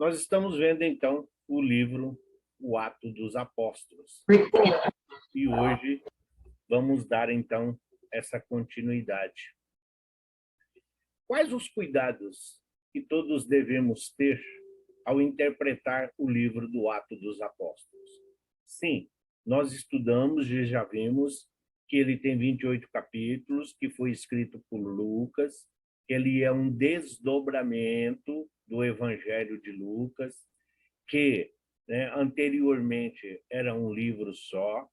Nós estamos vendo, então, o livro O Ato dos Apóstolos. E hoje vamos dar, então, essa continuidade. Quais os cuidados que todos devemos ter ao interpretar o livro do Ato dos Apóstolos? Sim, nós estudamos e já vimos que ele tem 28 capítulos, que foi escrito por Lucas, que ele é um desdobramento do Evangelho de Lucas, que anteriormente era um livro só.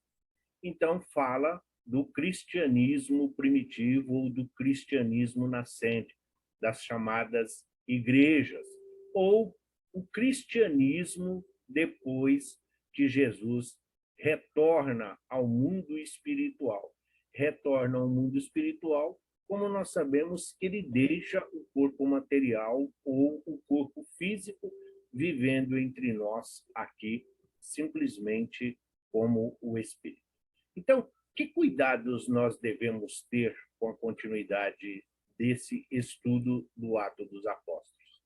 Então, fala do cristianismo primitivo ou do cristianismo nascente, das chamadas igrejas, ou o cristianismo depois que Jesus retorna ao mundo espiritual. Retorna ao mundo espiritual, como nós sabemos que ele deixa o corpo material ou o corpo físico vivendo entre nós aqui, simplesmente como o Espírito. Então, que cuidados nós devemos ter com a continuidade desse estudo do Ato dos Apóstolos?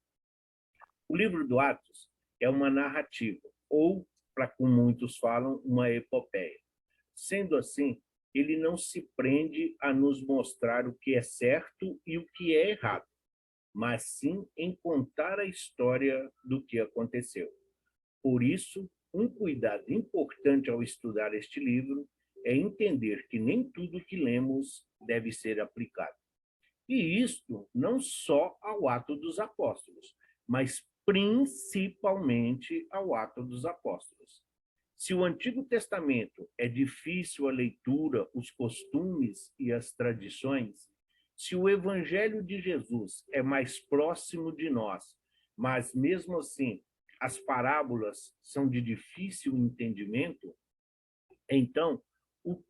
O livro do Atos é uma narrativa, ou, para como muitos falam, uma epopeia. Sendo assim, ele não se prende a nos mostrar o que é certo e o que é errado, mas sim em contar a história do que aconteceu. Por isso, um cuidado importante ao estudar este livro é entender que nem tudo que lemos deve ser aplicado. E isto não só ao Ato dos Apóstolos, mas principalmente ao Ato dos Apóstolos. Se o Antigo Testamento é difícil a leitura, os costumes e as tradições, se o Evangelho de Jesus é mais próximo de nós, mas mesmo assim as parábolas são de difícil entendimento, então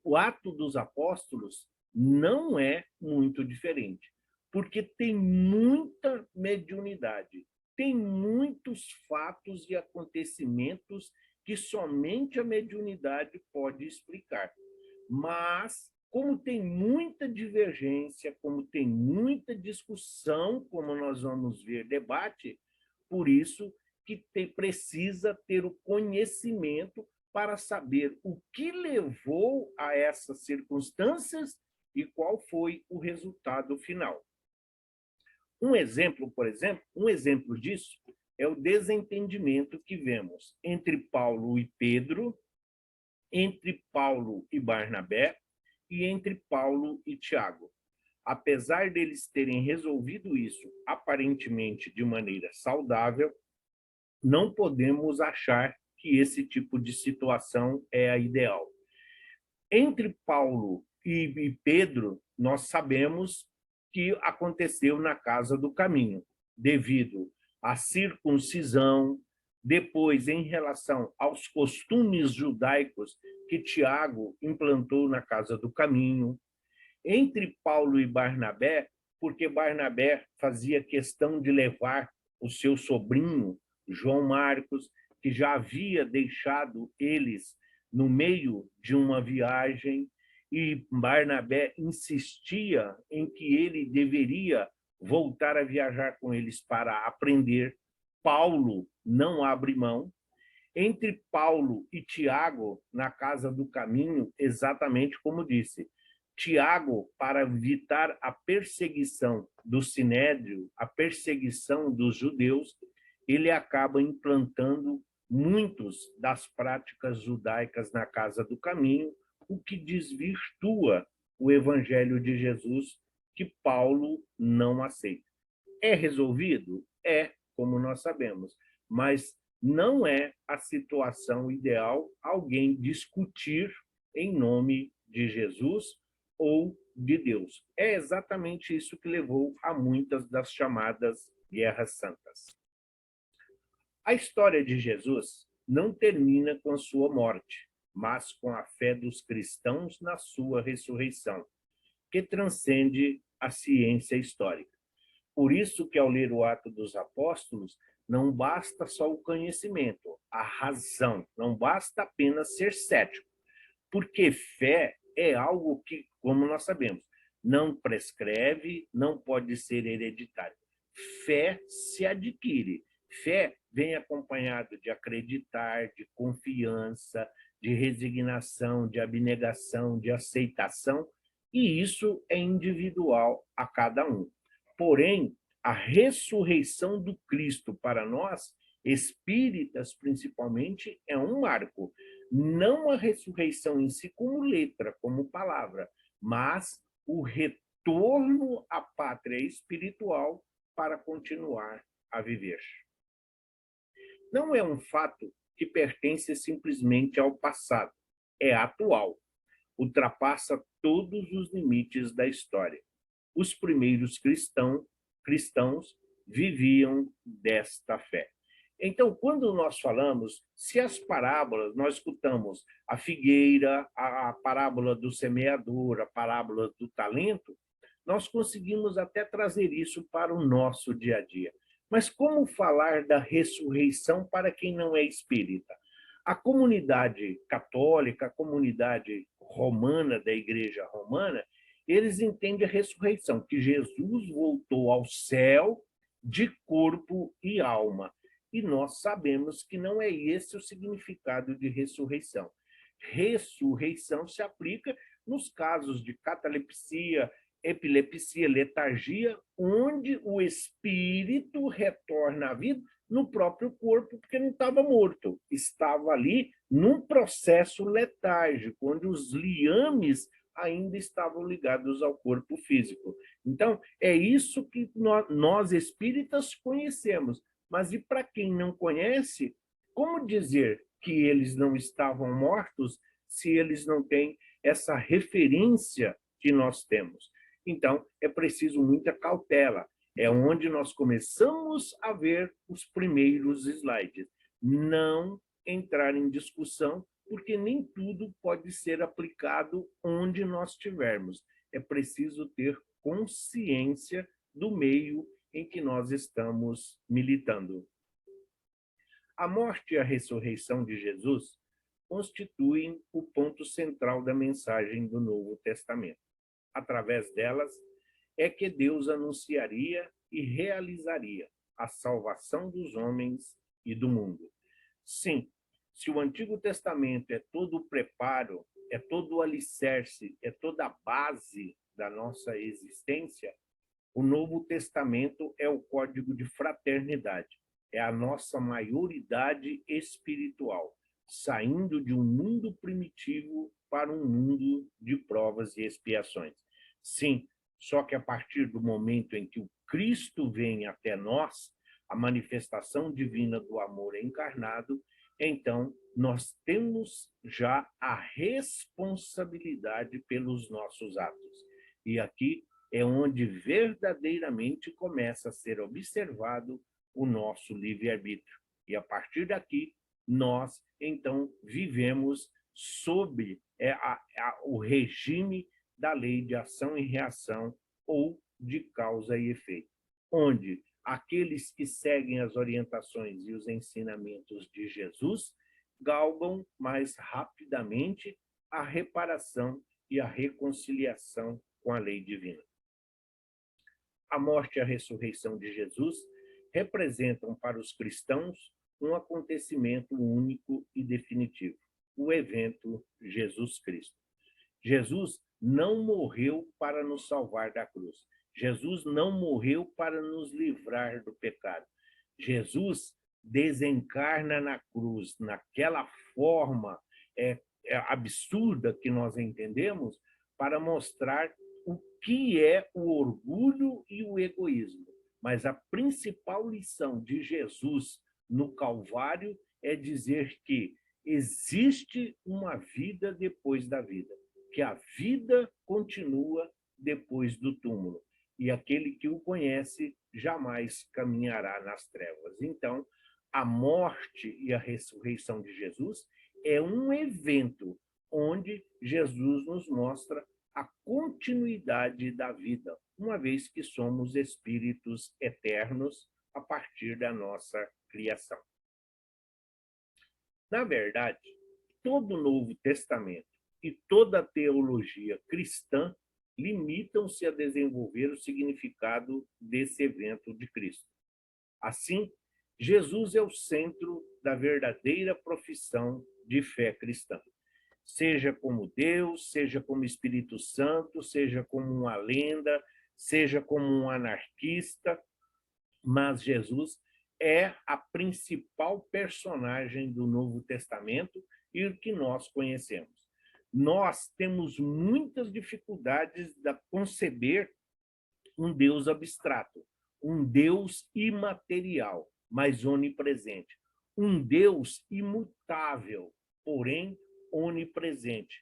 o Ato dos Apóstolos não é muito diferente, porque tem muita mediunidade, tem muitos fatos e acontecimentos que somente a mediunidade pode explicar. Mas, como tem muita divergência, como tem muita discussão, como nós vamos ver, debate, por isso que precisa ter o conhecimento para saber o que levou a essas circunstâncias e qual foi o resultado final. Um exemplo disso é o desentendimento que vemos entre Paulo e Pedro, entre Paulo e Barnabé e entre Paulo e Tiago. Apesar deles terem resolvido isso aparentemente de maneira saudável, não podemos achar que esse tipo de situação é a ideal. Entre Paulo e Pedro, nós sabemos que aconteceu na Casa do Caminho, devido à circuncisão, depois em relação aos costumes judaicos que Tiago implantou na Casa do Caminho. Entre Paulo e Barnabé, porque Barnabé fazia questão de levar o seu sobrinho, João Marcos, que já havia deixado eles no meio de uma viagem, e Barnabé insistia em que ele deveria voltar a viajar com eles para aprender. Paulo não abre mão. Entre Paulo e Tiago, na Casa do Caminho, exatamente como disse, Tiago, para evitar a perseguição do Sinédrio, a perseguição dos judeus, ele acaba implantando muitas das práticas judaicas na Casa do Caminho, o que desvirtua o Evangelho de Jesus, que Paulo não aceita. É resolvido? É, como nós sabemos, mas não é a situação ideal alguém discutir em nome de Jesus ou de Deus. É exatamente isso que levou a muitas das chamadas guerras santas. A história de Jesus não termina com a sua morte, mas com a fé dos cristãos na sua ressurreição, que transcende a ciência histórica. Por isso que, ao ler o Ato dos Apóstolos, não basta só o conhecimento, a razão, não basta apenas ser cético, porque fé é algo que, como nós sabemos, não prescreve, não pode ser hereditário. Fé se adquire, Fé vem acompanhado de acreditar, de confiança, de resignação, de abnegação, de aceitação, e isso é individual a cada um. Porém, a ressurreição do Cristo para nós, espíritas principalmente, é um marco. Não a ressurreição em si como letra, como palavra, mas o retorno à pátria espiritual para continuar a viver. Não é um fato que pertence simplesmente ao passado, é atual, ultrapassa todos os limites da história. Os primeiros cristãos viviam desta fé. Então, quando nós falamos, se as parábolas, nós escutamos a figueira, a parábola do semeador, a parábola do talento, nós conseguimos até trazer isso para o nosso dia a dia. Mas como falar da ressurreição para quem não é espírita? A comunidade católica, a comunidade romana, da Igreja Romana, eles entendem a ressurreição, que Jesus voltou ao céu de corpo e alma. E nós sabemos que não é esse o significado de ressurreição. Ressurreição se aplica nos casos de catalepsia, epilepsia, letargia, onde o espírito retorna à vida no próprio corpo, porque não estava morto, estava ali num processo letárgico, onde os liames ainda estavam ligados ao corpo físico. Então, é isso que nós espíritas conhecemos, mas e para quem não conhece, como dizer que eles não estavam mortos se eles não têm essa referência que nós temos? Então, é preciso muita cautela. É onde nós começamos a ver os primeiros slides. Não entrar em discussão, porque nem tudo pode ser aplicado onde nós estivermos. É preciso ter consciência do meio em que nós estamos militando. A morte e a ressurreição de Jesus constituem o ponto central da mensagem do Novo Testamento. Através delas, é que Deus anunciaria e realizaria a salvação dos homens e do mundo. Sim, se o Antigo Testamento é todo o preparo, é todo o alicerce, é toda a base da nossa existência, o Novo Testamento é o código de fraternidade, é a nossa maioridade espiritual, saindo de um mundo primitivo para um mundo de provas e expiações. Sim, só que a partir do momento em que o Cristo vem até nós, a manifestação divina do amor encarnado, então nós temos já a responsabilidade pelos nossos atos. E aqui é onde verdadeiramente começa a ser observado o nosso livre-arbítrio. E a partir daqui, nós, então, vivemos sob o regime da lei de ação e reação ou de causa e efeito, onde aqueles que seguem as orientações e os ensinamentos de Jesus galgam mais rapidamente a reparação e a reconciliação com a lei divina. A morte e a ressurreição de Jesus representam para os cristãos um acontecimento único e definitivo, o evento Jesus Cristo. Jesus não morreu para nos salvar da cruz. Jesus não morreu para nos livrar do pecado. Jesus desencarna na cruz, naquela forma absurda que nós entendemos, para mostrar o que é o orgulho e o egoísmo. Mas a principal lição de Jesus no Calvário é dizer que existe uma vida depois da vida, que a vida continua depois do túmulo, e aquele que o conhece jamais caminhará nas trevas. Então, a morte e a ressurreição de Jesus é um evento onde Jesus nos mostra a continuidade da vida, uma vez que somos espíritos eternos a partir da nossa criação. Na verdade, todo o Novo Testamento e toda a teologia cristã limitam-se a desenvolver o significado desse evento de Cristo. Assim, Jesus é o centro da verdadeira profissão de fé cristã. Seja como Deus, seja como Espírito Santo, seja como uma lenda, seja como um anarquista, mas Jesus é a principal personagem do Novo Testamento e o que nós conhecemos. Nós temos muitas dificuldades de conceber um Deus abstrato, um Deus imaterial, mas onipresente, um Deus imutável, porém onipresente,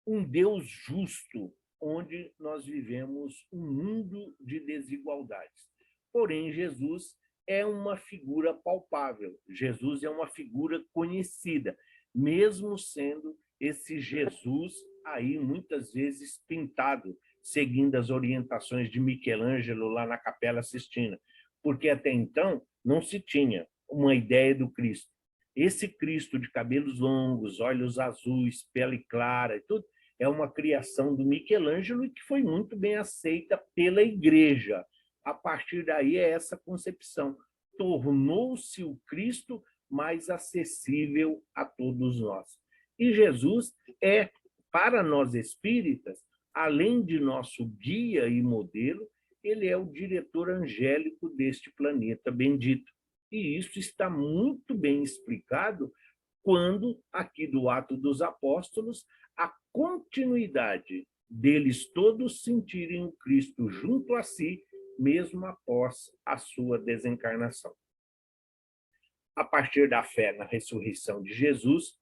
um Deus justo, onde nós vivemos um mundo de desigualdades. Porém, Jesus é uma figura palpável, Jesus é uma figura conhecida, mesmo sendo esse Jesus aí muitas vezes pintado, seguindo as orientações de Michelangelo lá na Capela Sistina, porque até então não se tinha uma ideia do Cristo. Esse Cristo de cabelos longos, olhos azuis, pele clara e tudo, é uma criação do Michelangelo e que foi muito bem aceita pela igreja. A partir daí é essa concepção. Tornou-se o Cristo mais acessível a todos nós. E Jesus é, para nós espíritas, além de nosso guia e modelo, ele é o diretor angélico deste planeta bendito. E isso está muito bem explicado quando, aqui do Ato dos Apóstolos, a continuidade deles todos sentirem o Cristo junto a si, mesmo após a sua desencarnação. A partir da fé na ressurreição de Jesus,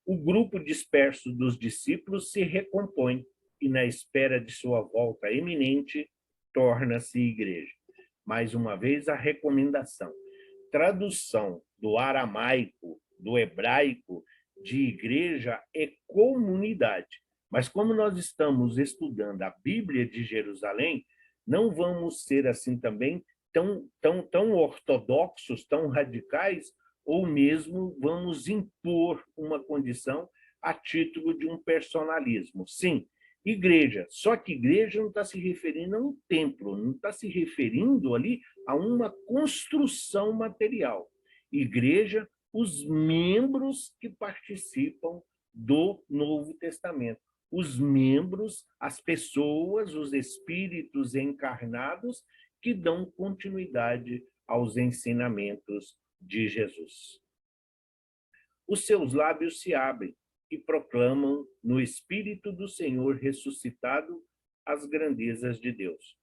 o grupo disperso dos discípulos se recompõe e, na espera de sua volta eminente, torna-se igreja. Mais uma vez, a recomendação. Tradução do aramaico, do hebraico, de igreja é comunidade. Mas como nós estamos estudando a Bíblia de Jerusalém, não vamos ser assim também tão ortodoxos, tão radicais, ou mesmo vamos impor uma condição a título de um personalismo. Sim, igreja, só que igreja não está se referindo a um templo, não está se referindo ali a uma construção material. Igreja, os membros que participam do Novo Testamento, os membros, as pessoas, os espíritos encarnados que dão continuidade aos ensinamentos de Jesus. Os seus lábios se abrem e proclamam no Espírito do Senhor ressuscitado as grandezas de Deus.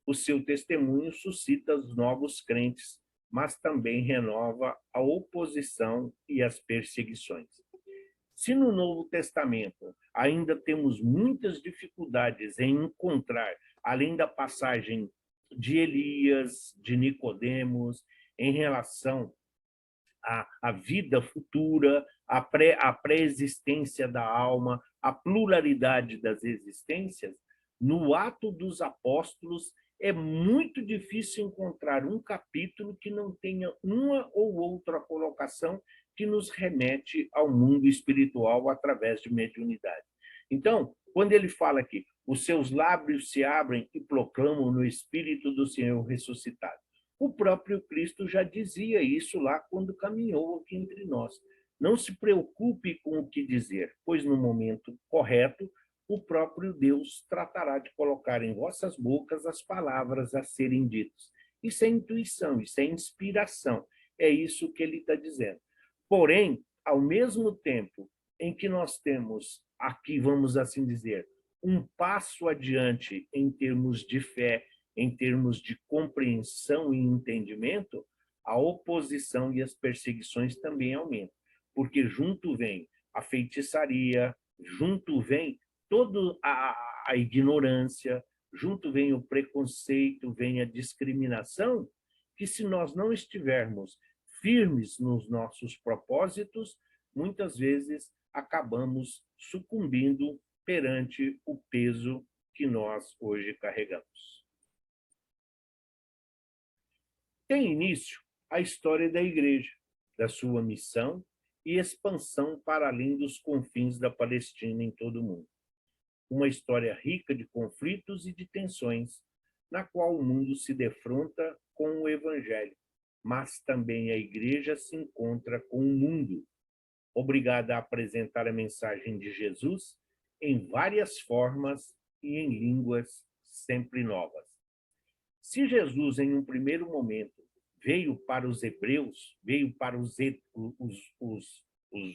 O seu testemunho suscita os novos crentes, mas também renova a oposição e as perseguições. Se no Novo Testamento ainda temos muitas dificuldades em encontrar, além da passagem de Elias, de Nicodemos, em relação à vida futura, à pré-existência da alma, à pluralidade das existências, no Ato dos Apóstolos é muito difícil encontrar um capítulo que não tenha uma ou outra colocação que nos remete ao mundo espiritual através de mediunidade. Então, quando ele fala aqui, os seus lábios se abrem e proclamam no Espírito do Senhor ressuscitado. O próprio Cristo já dizia isso lá quando caminhou aqui entre nós. Não se preocupe com o que dizer, pois no momento correto, o próprio Deus tratará de colocar em vossas bocas as palavras a serem ditas. Isso é intuição, isso é inspiração. É isso que ele está dizendo. Porém, ao mesmo tempo em que nós temos aqui, vamos assim dizer, um passo adiante em termos de fé, em termos de compreensão e entendimento, a oposição e as perseguições também aumentam, porque junto vem a feitiçaria, junto vem toda a ignorância, junto vem o preconceito, vem a discriminação, que se nós não estivermos firmes nos nossos propósitos, muitas vezes acabamos sucumbindo perante o peso que nós hoje carregamos. Tem início a história da igreja, da sua missão e expansão para além dos confins da Palestina em todo o mundo. Uma história rica de conflitos e de tensões, na qual o mundo se defronta com o Evangelho, mas também a igreja se encontra com o mundo, obrigada a apresentar a mensagem de Jesus em várias formas e em línguas sempre novas. Se Jesus, em um primeiro momento, veio para os hebreus, veio para os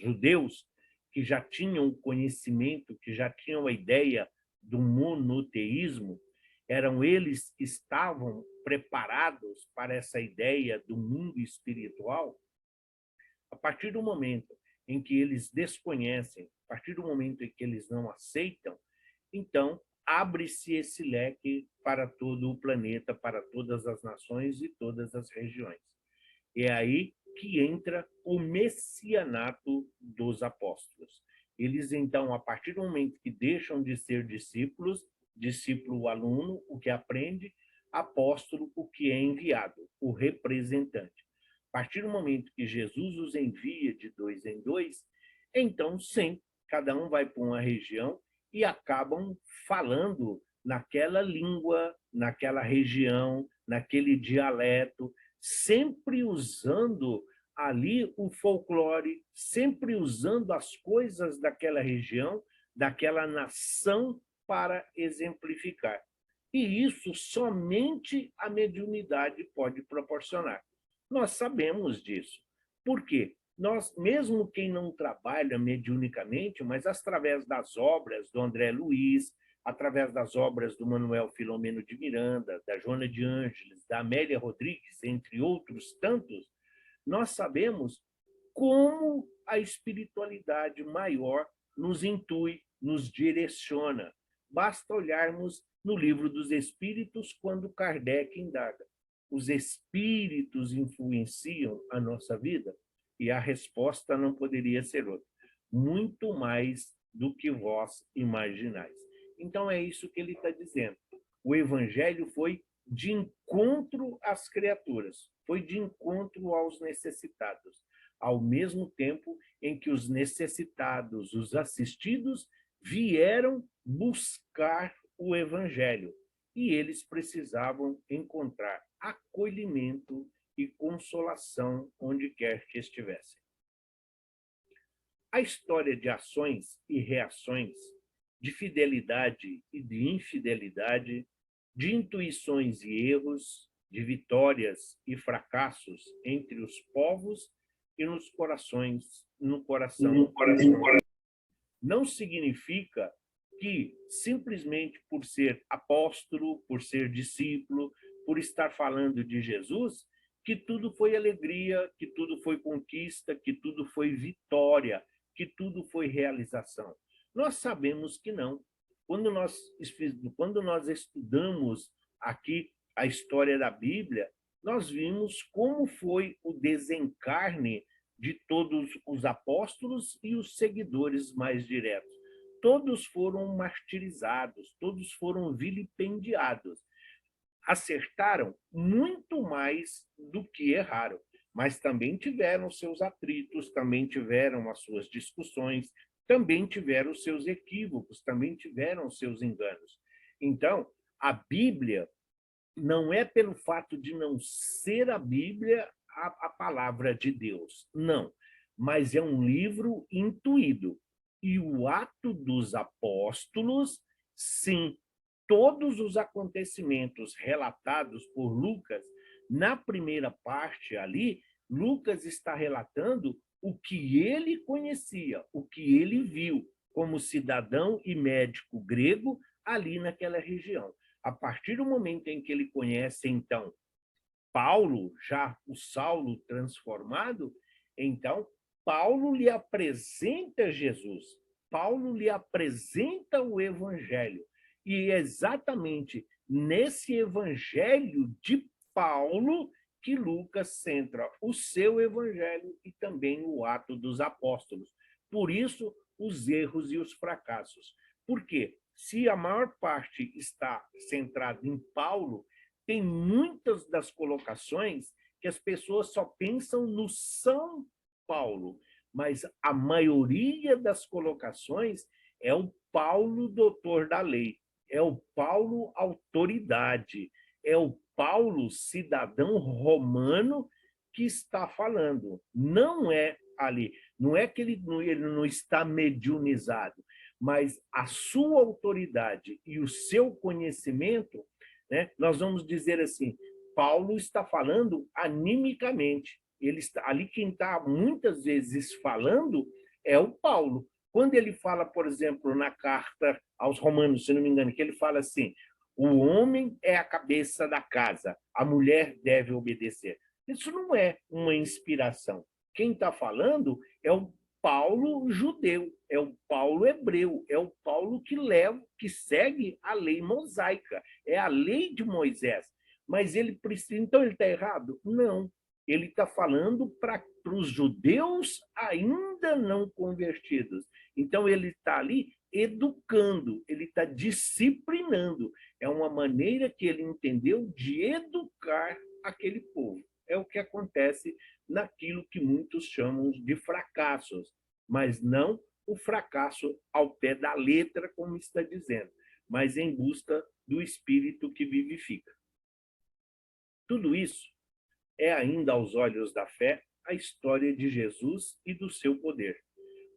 judeus, que já tinham o conhecimento, que já tinham a ideia do monoteísmo, eram eles que estavam preparados para essa ideia do mundo espiritual. A partir do momento em que eles desconhecem, a partir do momento em que eles não aceitam, então abre-se esse leque para todo o planeta, para todas as nações e todas as regiões. É aí que entra o messianato dos apóstolos. Eles, então, a partir do momento que deixam de ser discípulos, discípulo o aluno, o que aprende, apóstolo, o que é enviado, o representante. A partir do momento que Jesus os envia de 2 em 2, então, sim, cada um vai para uma região e acabam falando naquela língua, naquela região, naquele dialeto, sempre usando ali o folclore, sempre usando as coisas daquela região, daquela nação para exemplificar. E isso somente a mediunidade pode proporcionar. Nós sabemos disso. Por quê? Nós, mesmo quem não trabalha mediunicamente, mas através das obras do André Luiz, através das obras do Manuel Filomeno de Miranda, da Joana de Ângeles, da Amélia Rodrigues, entre outros tantos, nós sabemos como a espiritualidade maior nos intui, nos direciona. Basta olharmos no Livro dos Espíritos, quando Kardec indaga: os espíritos influenciam a nossa vida? E a resposta não poderia ser outra: muito mais do que vós imaginais. Então é isso que ele está dizendo. O evangelho foi de encontro às criaturas, foi de encontro aos necessitados, ao mesmo tempo em que os necessitados, os assistidos, vieram buscar o evangelho, e eles precisavam encontrar acolhimento e consolação onde quer que estivessem. A história de ações e reações, de fidelidade e de infidelidade, de intuições e erros, de vitórias e fracassos entre os povos e nos corações, no coração. Não significa que, simplesmente por ser apóstolo, por ser discípulo, por estar falando de Jesus, que tudo foi alegria, que tudo foi conquista, que tudo foi vitória, que tudo foi realização. Nós sabemos que não. Quando nós estudamos aqui a história da Bíblia, nós vimos como foi o desencarne de todos os apóstolos e os seguidores mais diretos. Todos foram martirizados, todos foram vilipendiados. Acertaram muito mais do que erraram, mas também tiveram seus atritos, também tiveram as suas discussões, também tiveram seus equívocos, também tiveram seus enganos. Então, a Bíblia não é pelo fato de não ser a Bíblia a palavra de Deus, não, mas é um livro intuído. E o Ato dos Apóstolos, sim, todos os acontecimentos relatados por Lucas, na primeira parte ali, Lucas está relatando o que ele conhecia, o que ele viu como cidadão e médico grego ali naquela região. A partir do momento em que ele conhece, então, Paulo, já o Saulo transformado, então Paulo lhe apresenta Jesus, Paulo lhe apresenta o evangelho. E é exatamente nesse evangelho de Paulo que Lucas centra o seu evangelho e também o Ato dos Apóstolos. Por isso, os erros e os fracassos. Por quê? Se a maior parte está centrada em Paulo, tem muitas das colocações que as pessoas só pensam no São Paulo, mas a maioria das colocações é o Paulo doutor da lei, é o Paulo autoridade, é o Paulo cidadão romano que está falando. Não é ali. Não é que ele não está mediunizado, mas a sua autoridade e o seu conhecimento, né? Nós vamos dizer assim, Paulo está falando animicamente. Ele está, ali quem está muitas vezes falando é o Paulo. Quando ele fala, por exemplo, na carta aos Romanos, se não me engano, que ele fala assim, o homem é a cabeça da casa, a mulher deve obedecer. Isso não é uma inspiração. Quem está falando é o Paulo judeu, é o Paulo hebreu, é o Paulo que segue a lei mosaica, é a lei de Moisés. Mas ele precisa. Então ele está errado? Não. Ele está falando para os judeus ainda não convertidos. Então ele está ali educando, ele está disciplinando. É uma maneira que ele entendeu de educar aquele povo. É o que acontece naquilo que muitos chamam de fracassos, mas não o fracasso ao pé da letra, como está dizendo, mas em busca do Espírito que vivifica. Tudo isso é ainda, aos olhos da fé, a história de Jesus e do seu poder,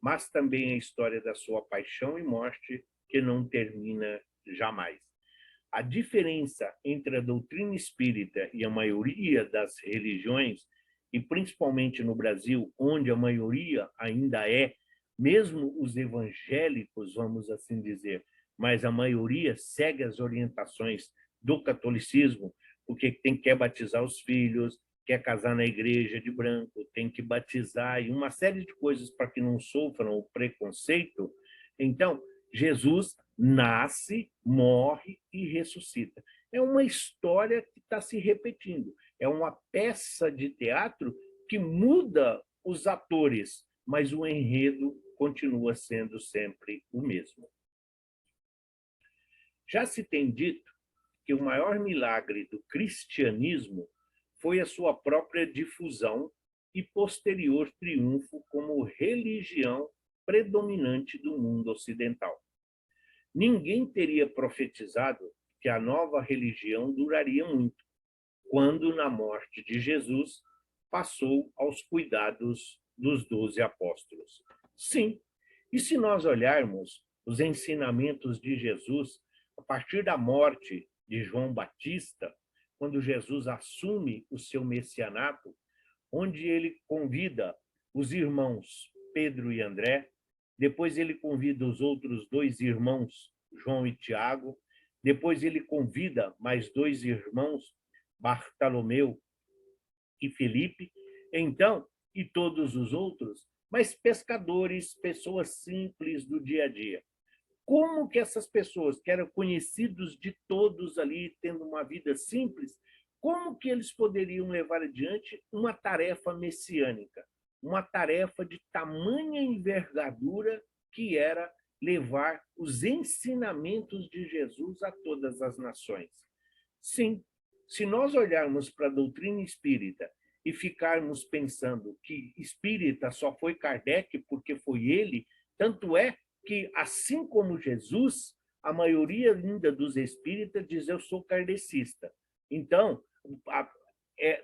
mas também a história da sua paixão e morte, que não termina jamais. A diferença entre a doutrina espírita e a maioria das religiões, e principalmente no Brasil, onde a maioria ainda é, mesmo os evangélicos, vamos assim dizer, mas a maioria segue as orientações do catolicismo, porque quer batizar os filhos, quer casar na igreja de branco, tem que batizar, e uma série de coisas para que não sofram o preconceito. Então, Jesus nasce, morre e ressuscita. É uma história que está se repetindo. É uma peça de teatro que muda os atores, mas o enredo continua sendo sempre o mesmo. Já se tem dito que o maior milagre do cristianismo foi a sua própria difusão e posterior triunfo como religião predominante do mundo ocidental. Ninguém teria profetizado que a nova religião duraria muito, quando, na morte de Jesus, passou aos cuidados dos 12 apóstolos. Sim, e se nós olharmos os ensinamentos de Jesus, a partir da morte de João Batista, quando Jesus assume o seu messianato, onde ele convida os irmãos Pedro e André, depois ele convida os outros 2 irmãos, João e Tiago, depois ele convida mais 2 irmãos, Bartolomeu e Felipe, então, e todos os outros, mas pescadores, pessoas simples do dia a dia. Como que essas pessoas, que eram conhecidos de todos ali, tendo uma vida simples, como que eles poderiam levar adiante uma tarefa messiânica, uma tarefa de tamanha envergadura que era levar os ensinamentos de Jesus a todas as nações? Sim, se nós olharmos para a doutrina espírita e ficarmos pensando que espírita só foi Kardec porque foi ele, tanto é que, assim como Jesus, a maioria ainda dos espíritas diz eu sou kardecista. Então,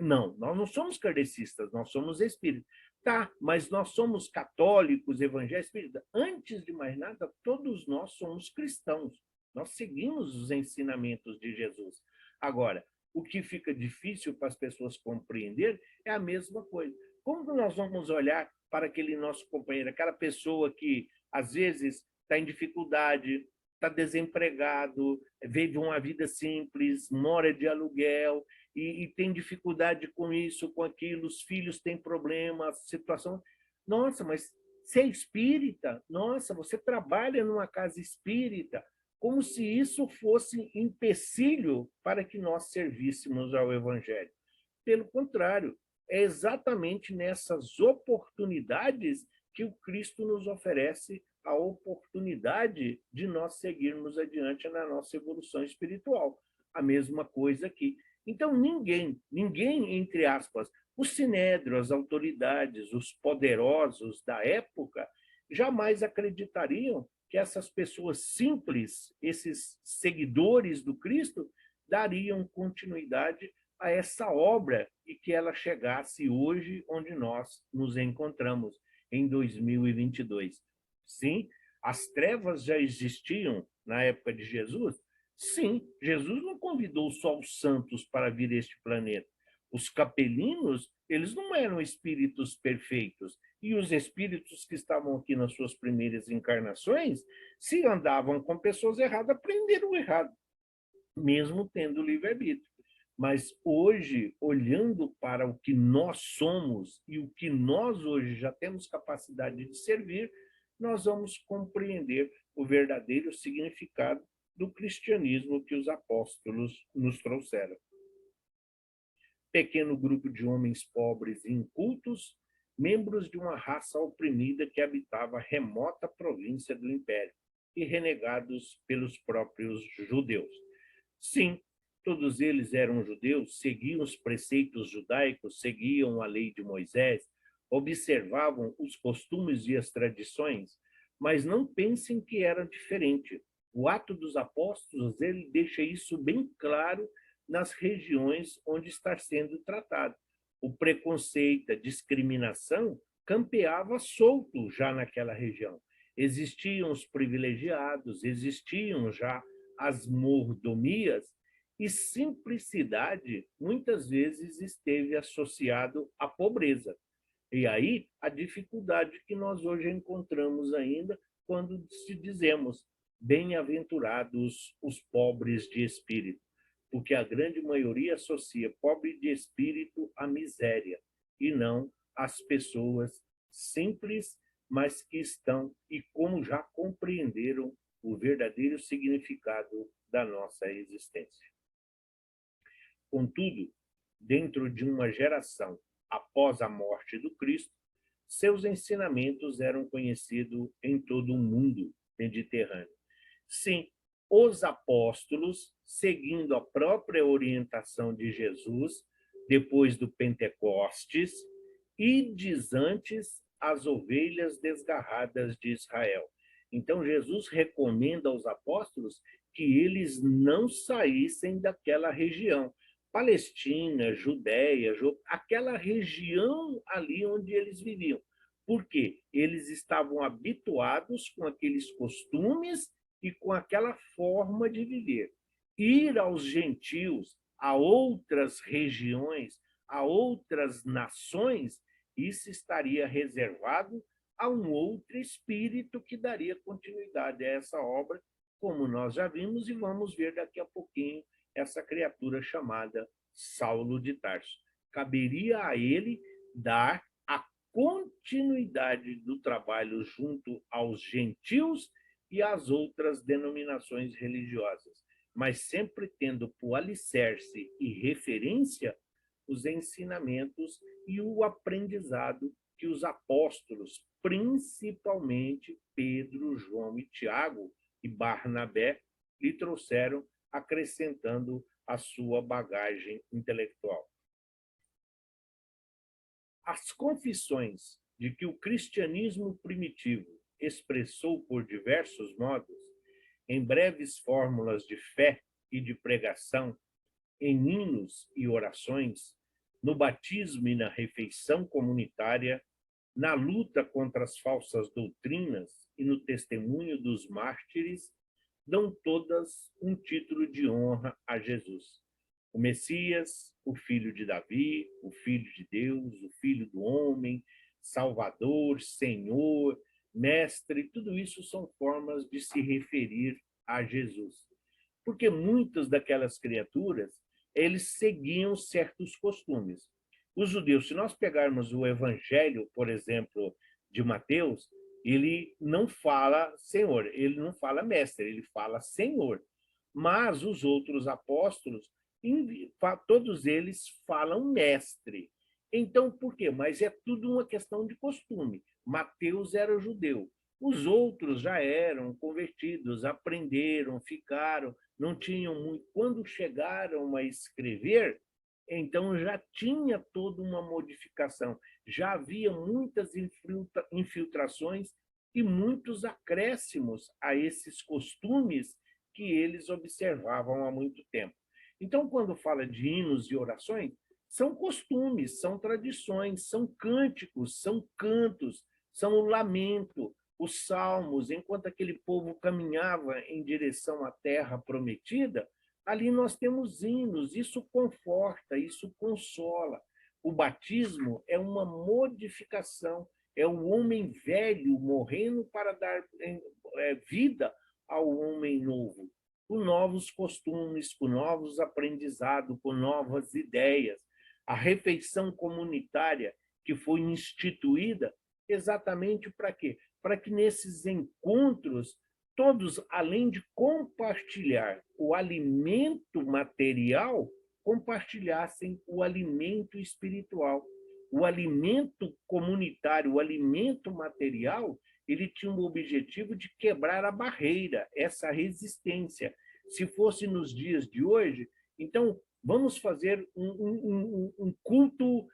não, nós não somos kardecistas, nós somos espíritas. Tá, mas nós somos católicos, evangélicos, espíritas. Antes de mais nada, todos nós somos cristãos. Nós seguimos os ensinamentos de Jesus. Agora, o que fica difícil para as pessoas compreender é a mesma coisa. Como nós vamos olhar para aquele nosso companheiro, aquela pessoa que, às vezes, está em dificuldade, está desempregado, vive uma vida simples, mora de aluguel e tem dificuldade com isso, com aquilo, os filhos têm problemas, situação. Nossa, mas você é espírita? Nossa, você trabalha numa casa espírita? Como se isso fosse empecilho para que nós servíssemos ao Evangelho. Pelo contrário, é exatamente nessas oportunidades que o Cristo nos oferece a oportunidade de nós seguirmos adiante na nossa evolução espiritual. A mesma coisa aqui. Então, ninguém, entre aspas, o sinédrio, as autoridades, os poderosos da época, jamais acreditariam que essas pessoas simples, esses seguidores do Cristo, dariam continuidade a essa obra e que ela chegasse hoje onde nós nos encontramos, em 2022. Sim, as trevas já existiam na época de Jesus? Sim, Jesus não convidou só os santos para vir a este planeta. Os capelinos, eles não eram espíritos perfeitos. E os espíritos que estavam aqui nas suas primeiras encarnações, se andavam com pessoas erradas, aprenderam errado, mesmo tendo livre-arbítrio. Mas hoje, olhando para o que nós somos e o que nós hoje já temos capacidade de servir, nós vamos compreender o verdadeiro significado do cristianismo que os apóstolos nos trouxeram. Pequeno grupo de homens pobres e incultos, membros de uma raça oprimida que habitava a remota província do Império e renegados pelos próprios judeus. Sim, todos eles eram judeus, seguiam os preceitos judaicos, seguiam a lei de Moisés, observavam os costumes e as tradições, mas não pensem que era diferente. O Atos dos Apóstolos, ele deixa isso bem claro nas regiões onde está sendo tratado. O preconceito, a discriminação campeava solto já naquela região. Existiam os privilegiados, existiam já as mordomias, e simplicidade muitas vezes esteve associado à pobreza. E aí a dificuldade que nós hoje encontramos ainda quando se dizemos bem-aventurados os pobres de espírito, porque a grande maioria associa pobre de espírito à miséria e não às pessoas simples, mas que estão e como já compreenderam o verdadeiro significado da nossa existência. Contudo, dentro de uma geração após a morte do Cristo, seus ensinamentos eram conhecidos em todo o mundo mediterrâneo. Sim, os apóstolos, seguindo a própria orientação de Jesus, depois do Pentecostes, ides antes as ovelhas desgarradas de Israel. Então, Jesus recomenda aos apóstolos que eles não saíssem daquela região. Palestina, Judéia, aquela região ali onde eles viviam. Por quê? Eles estavam habituados com aqueles costumes e com aquela forma de viver. Ir aos gentios, a outras regiões, a outras nações, isso estaria reservado a um outro espírito que daria continuidade a essa obra, como nós já vimos e vamos ver daqui a pouquinho essa criatura chamada Saulo de Tarso. Caberia a ele dar a continuidade do trabalho junto aos gentios e às outras denominações religiosas, mas sempre tendo por alicerce e referência os ensinamentos e o aprendizado que os apóstolos, principalmente Pedro, João e Tiago e Barnabé, lhe trouxeram, acrescentando a sua bagagem intelectual. As confissões de que o cristianismo primitivo expressou por diversos modos, em breves fórmulas de fé e de pregação, em hinos e orações, no batismo e na refeição comunitária, na luta contra as falsas doutrinas e no testemunho dos mártires, dão todas um título de honra a Jesus. O Messias, o Filho de Davi, o Filho de Deus, o Filho do Homem, Salvador, Senhor, Mestre, tudo isso são formas de se referir a Jesus. Porque muitas daquelas criaturas, eles seguiam certos costumes. Os judeus, se nós pegarmos o Evangelho, por exemplo, de Mateus, ele não fala Senhor, ele não fala Mestre, ele fala Senhor. Mas os outros apóstolos, todos eles falam Mestre. Então, por quê? Mas é tudo uma questão de costume. Mateus era judeu. Os outros já eram convertidos, aprenderam, ficaram, não tinham muito. Quando chegaram a escrever, então já tinha toda uma modificação, já havia muitas infiltrações e muitos acréscimos a esses costumes que eles observavam há muito tempo. Então, quando fala de hinos e orações, são costumes, são tradições, são cânticos, são cantos, são o lamento, os salmos. Enquanto aquele povo caminhava em direção à terra prometida, ali nós temos hinos, isso conforta, isso consola. O batismo é uma modificação, é o homem velho morrendo para dar vida ao homem novo, com novos costumes, com novos aprendizados, com novas ideias. A refeição comunitária que foi instituída exatamente para quê? Para que nesses encontros todos, além de compartilhar o alimento material, compartilhassem o alimento espiritual. O alimento comunitário, o alimento material, ele tinha o objetivo de quebrar a barreira, essa resistência. Se fosse nos dias de hoje, então vamos fazer um culto,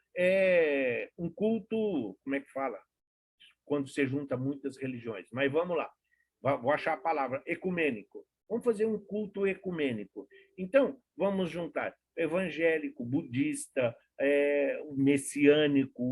como é que fala? Quando se junta muitas religiões. Mas vamos lá, vou achar a palavra, ecumênico. Vamos fazer um culto ecumênico. Então, vamos juntar evangélico, budista, messiânico,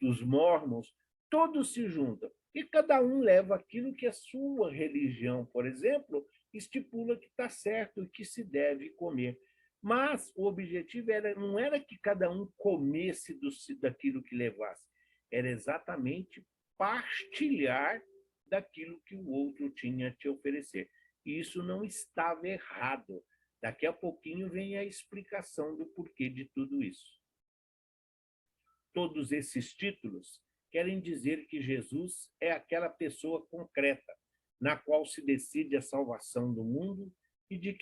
dos mormons, todos se juntam. E cada um leva aquilo que a sua religião, por exemplo, estipula que está certo e que se deve comer. Mas o objetivo não era que cada um comesse daquilo que levasse, era exatamente partilhar daquilo que o outro tinha a te oferecer. E isso não estava errado. Daqui a pouquinho vem a explicação do porquê de tudo isso. Todos esses títulos querem dizer que Jesus é aquela pessoa concreta, na qual se decide a salvação do mundo e de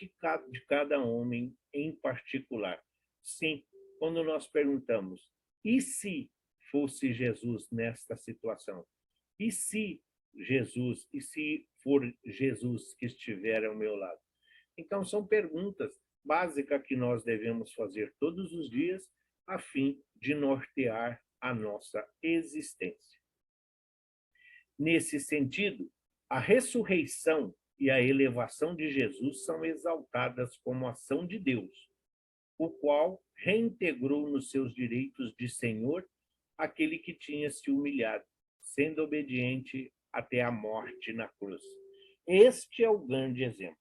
cada homem em particular. Sim, quando nós perguntamos, e se fosse Jesus nesta situação? E se for Jesus que estiver ao meu lado? Então, são perguntas básicas que nós devemos fazer todos os dias a fim de nortear a nossa existência. Nesse sentido, a ressurreição e a elevação de Jesus são exaltadas como ação de Deus, o qual reintegrou nos seus direitos de Senhor aquele que tinha se humilhado, sendo obediente até a morte na cruz. Este é o grande exemplo.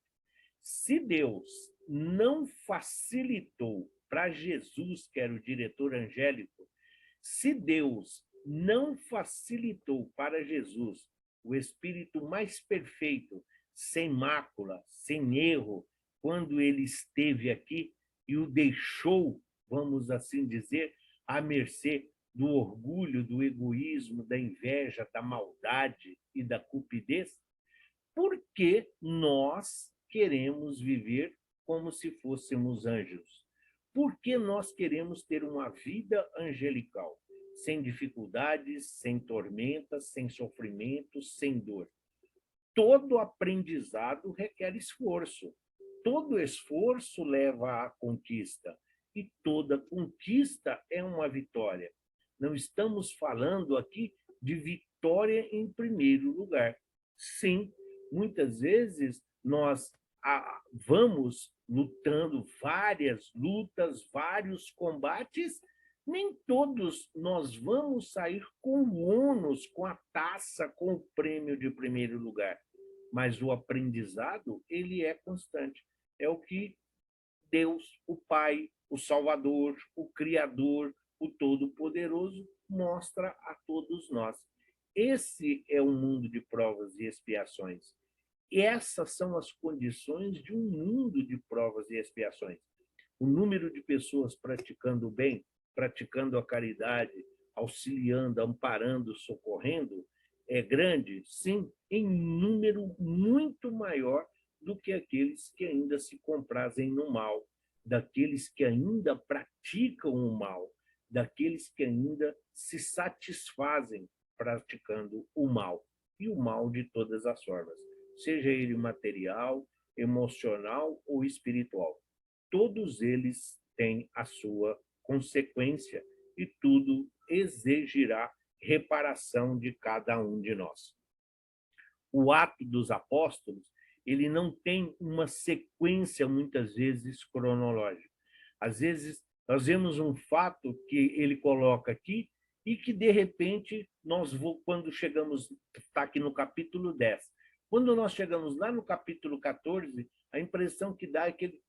Se Deus não facilitou para Jesus, que era o diretor angélico, se Deus não facilitou para Jesus o espírito mais perfeito, sem mácula, sem erro, quando ele esteve aqui e o deixou, vamos assim dizer, à mercê do orgulho, do egoísmo, da inveja, da maldade e da cupidez, por que nós queremos viver como se fôssemos anjos? Por que nós queremos ter uma vida angelical, sem dificuldades, sem tormentas, sem sofrimentos, sem dor? Todo aprendizado requer esforço. Todo esforço leva à conquista. E toda conquista é uma vitória. Não estamos falando aqui de vitória em primeiro lugar. Sim, muitas vezes nós vamos lutando várias lutas, vários combates, nem todos nós vamos sair com o ônus, com a taça, com o prêmio de primeiro lugar. Mas o aprendizado, ele é constante. É o que Deus, o Pai, o Salvador, o Criador, o Todo-Poderoso, mostra a todos nós. Esse é o mundo de provas e expiações. E essas são as condições de um mundo de provas e expiações. O número de pessoas praticando o bem, praticando a caridade, auxiliando, amparando, socorrendo, é grande, sim, em número muito maior do que aqueles que ainda se comprazem no mal, daqueles que ainda praticam o mal, daqueles que ainda se satisfazem praticando o mal, e o mal de todas as formas, seja ele material, emocional ou espiritual. Todos eles têm a sua consequência e tudo exigirá reparação de cada um de nós. O ato dos apóstolos ele não tem uma sequência, muitas vezes, cronológica. Às vezes, nós vemos um fato que ele coloca aqui e que, de repente, quando chegamos, está aqui no capítulo 10, quando nós chegamos lá no capítulo 14, a impressão que dá é que ele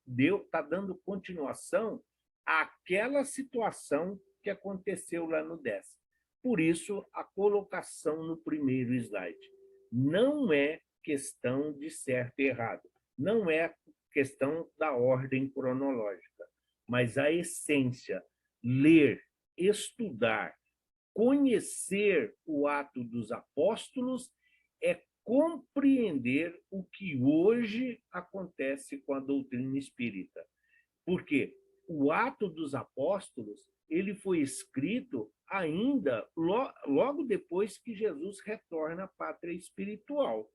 está dando continuação àquela situação que aconteceu lá no 10. Por isso, a colocação no primeiro slide. Não é questão de certo e errado, não é questão da ordem cronológica, mas a essência, ler, estudar, conhecer o Ato dos Apóstolos é compreender o que hoje acontece com a doutrina espírita. Porque o Ato dos Apóstolos ele foi escrito ainda logo depois que Jesus retorna à pátria espiritual.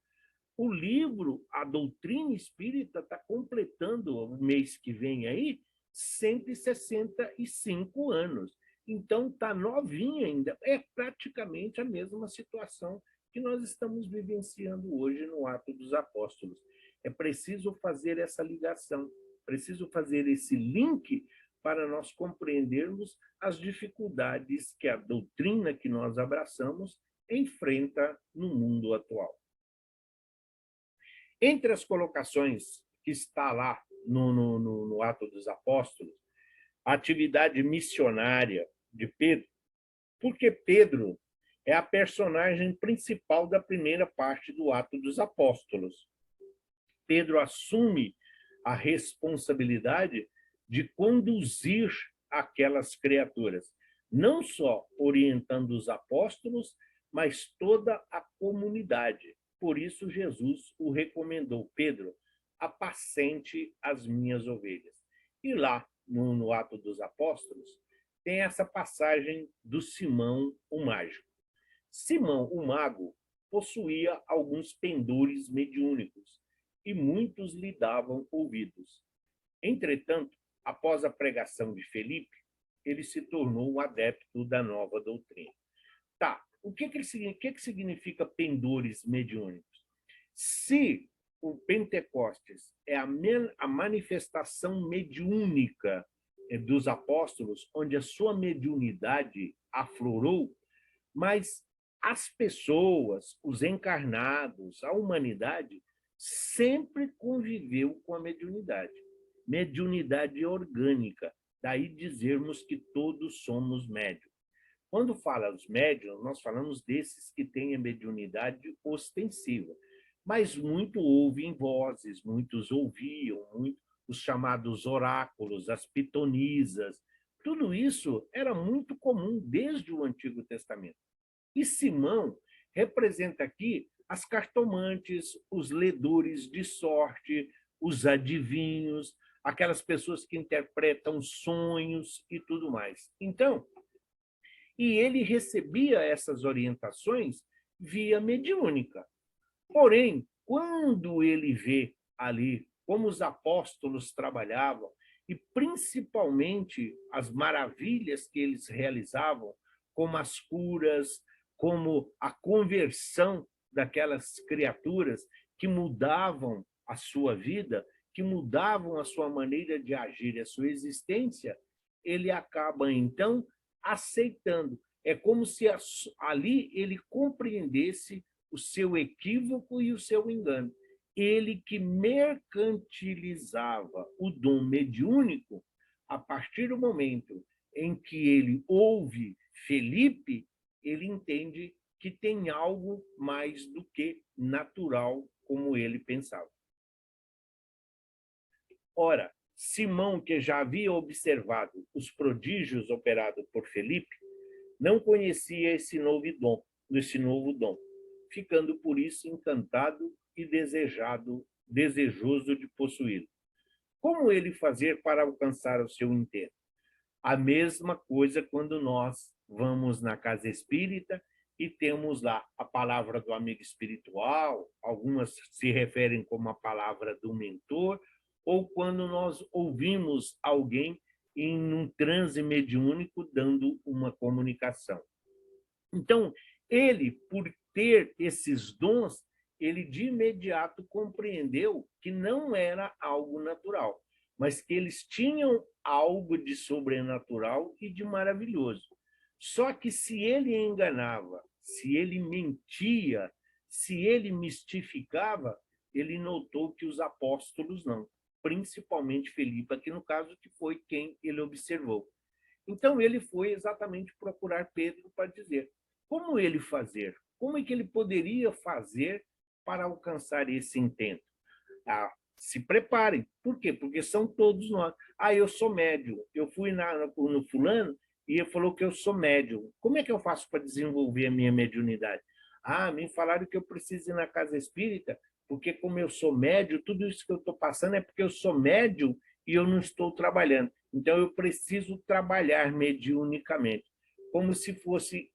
O livro, a doutrina espírita, está completando, o mês que vem aí, 165 anos. Então, está novinha ainda. É praticamente a mesma situação que nós estamos vivenciando hoje no Ato dos Apóstolos. É preciso fazer essa ligação, preciso fazer esse link para nós compreendermos as dificuldades que a doutrina que nós abraçamos enfrenta no mundo atual. Entre as colocações que está lá no Ato dos Apóstolos, a atividade missionária de Pedro, porque Pedro é a personagem principal da primeira parte do Ato dos Apóstolos. Pedro assume a responsabilidade de conduzir aquelas criaturas, não só orientando os apóstolos, mas toda a comunidade. Por isso, Jesus o recomendou: Pedro, apacente as minhas ovelhas. E lá, no Ato dos Apóstolos, tem essa passagem do Simão, o mágico. Simão, o mago, possuía alguns pendores mediúnicos e muitos lhe davam ouvidos. Entretanto, após a pregação de Felipe, ele se tornou um adepto da nova doutrina. Tá, o que significa pendores mediúnicos? Se o Pentecostes é a manifestação mediúnica dos apóstolos, onde a sua mediunidade aflorou, mas as pessoas, os encarnados, a humanidade, sempre conviveu com a mediunidade. Mediunidade orgânica, daí dizermos que todos somos médiuns. Quando fala os médiuns, nós falamos desses que têm a mediunidade ostensiva, mas muito ouvem vozes, muitos ouviam, os chamados oráculos, as pitonisas, tudo isso era muito comum desde o Antigo Testamento. E Simão representa aqui as cartomantes, os ledores de sorte, os adivinhos, aquelas pessoas que interpretam sonhos e tudo mais. Então, e ele recebia essas orientações via mediúnica. Porém, quando ele vê ali como os apóstolos trabalhavam, e principalmente as maravilhas que eles realizavam, como as curas, como a conversão daquelas criaturas que mudavam a sua vida, que mudavam a sua maneira de agir, a sua existência, ele acaba, então, aceitando. É como se ali ele compreendesse o seu equívoco e o seu engano. Ele que mercantilizava o dom mediúnico, a partir do momento em que ele ouve Felipe, ele entende que tem algo mais do que natural, como ele pensava. Ora, Simão, que já havia observado os prodígios operados por Felipe, não conhecia esse novo dom, ficando por isso encantado e desejoso de possuí-lo. Como ele fazer para alcançar o seu intento? A mesma coisa quando nós vamos na casa espírita e temos lá a palavra do amigo espiritual, algumas se referem como a palavra do mentor, ou quando nós ouvimos alguém em um transe mediúnico dando uma comunicação. Então, ele, por ter esses dons, ele de imediato compreendeu que não era algo natural, mas que eles tinham algo de sobrenatural e de maravilhoso. Só que se ele enganava, se ele mentia, se ele mistificava, ele notou que os apóstolos não, principalmente Felipe, aqui no caso, que foi quem ele observou. Então, ele foi exatamente procurar Pedro para dizer como ele fazer, como é que ele poderia fazer para alcançar esse intento. Se preparem. Por quê? Porque são todos nós. Eu sou médium. Eu fui no fulano e ele falou que eu sou médium. Como é que eu faço para desenvolver a minha mediunidade? Me falaram que eu preciso ir na casa espírita, porque como eu sou médium, tudo isso que eu estou passando é porque eu sou médium e eu não estou trabalhando. Então, eu preciso trabalhar mediunicamente, como se fosse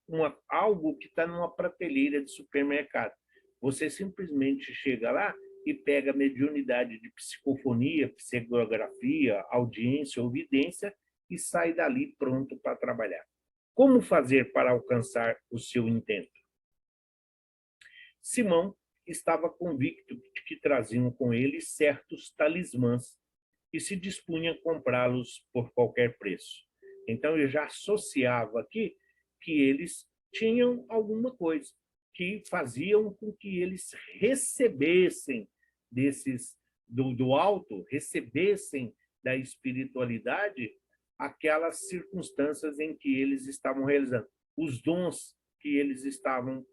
algo que está numa prateleira de supermercado. Você simplesmente chega lá e pega a mediunidade de psicofonia, psicografia, audiência ou vidência e sai dali pronto para trabalhar. Como fazer para alcançar o seu intento? Simão estava convicto de que traziam com eles certos talismãs e se dispunha a comprá-los por qualquer preço. Então, eu já associava aqui que eles tinham alguma coisa que faziam com que eles recebessem do alto, recebessem da espiritualidade aquelas circunstâncias em que eles estavam realizando, os dons que eles estavam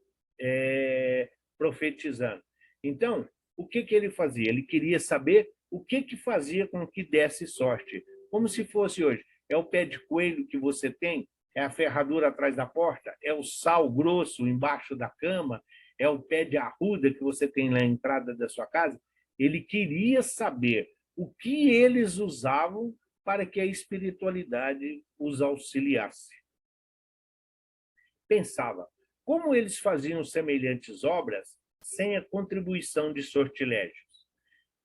profetizando. Então, o que ele fazia? Ele queria saber o que fazia com que desse sorte. Como se fosse hoje. É o pé de coelho que você tem? É a ferradura atrás da porta? É o sal grosso embaixo da cama? É o pé de arruda que você tem na entrada da sua casa? Ele queria saber o que eles usavam para que a espiritualidade os auxiliasse. Pensava, como eles faziam semelhantes obras sem a contribuição de sortilégios?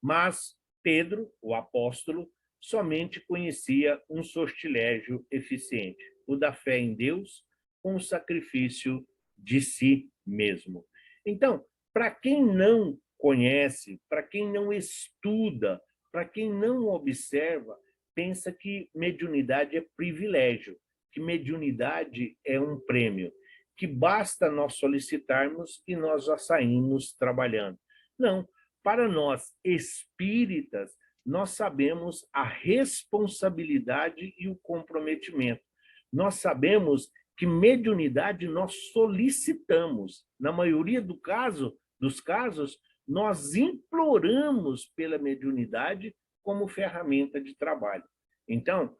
Mas Pedro, o apóstolo, somente conhecia um sortilégio eficiente, o da fé em Deus com o sacrifício de si mesmo. Então, para quem não conhece, para quem não estuda, para quem não observa, pensa que mediunidade é privilégio, que mediunidade é um prêmio, que basta nós solicitarmos e nós já saímos trabalhando. Não, para nós espíritas, nós sabemos a responsabilidade e o comprometimento. Nós sabemos que mediunidade nós solicitamos. Na maioria dos casos, nós imploramos pela mediunidade como ferramenta de trabalho. Então,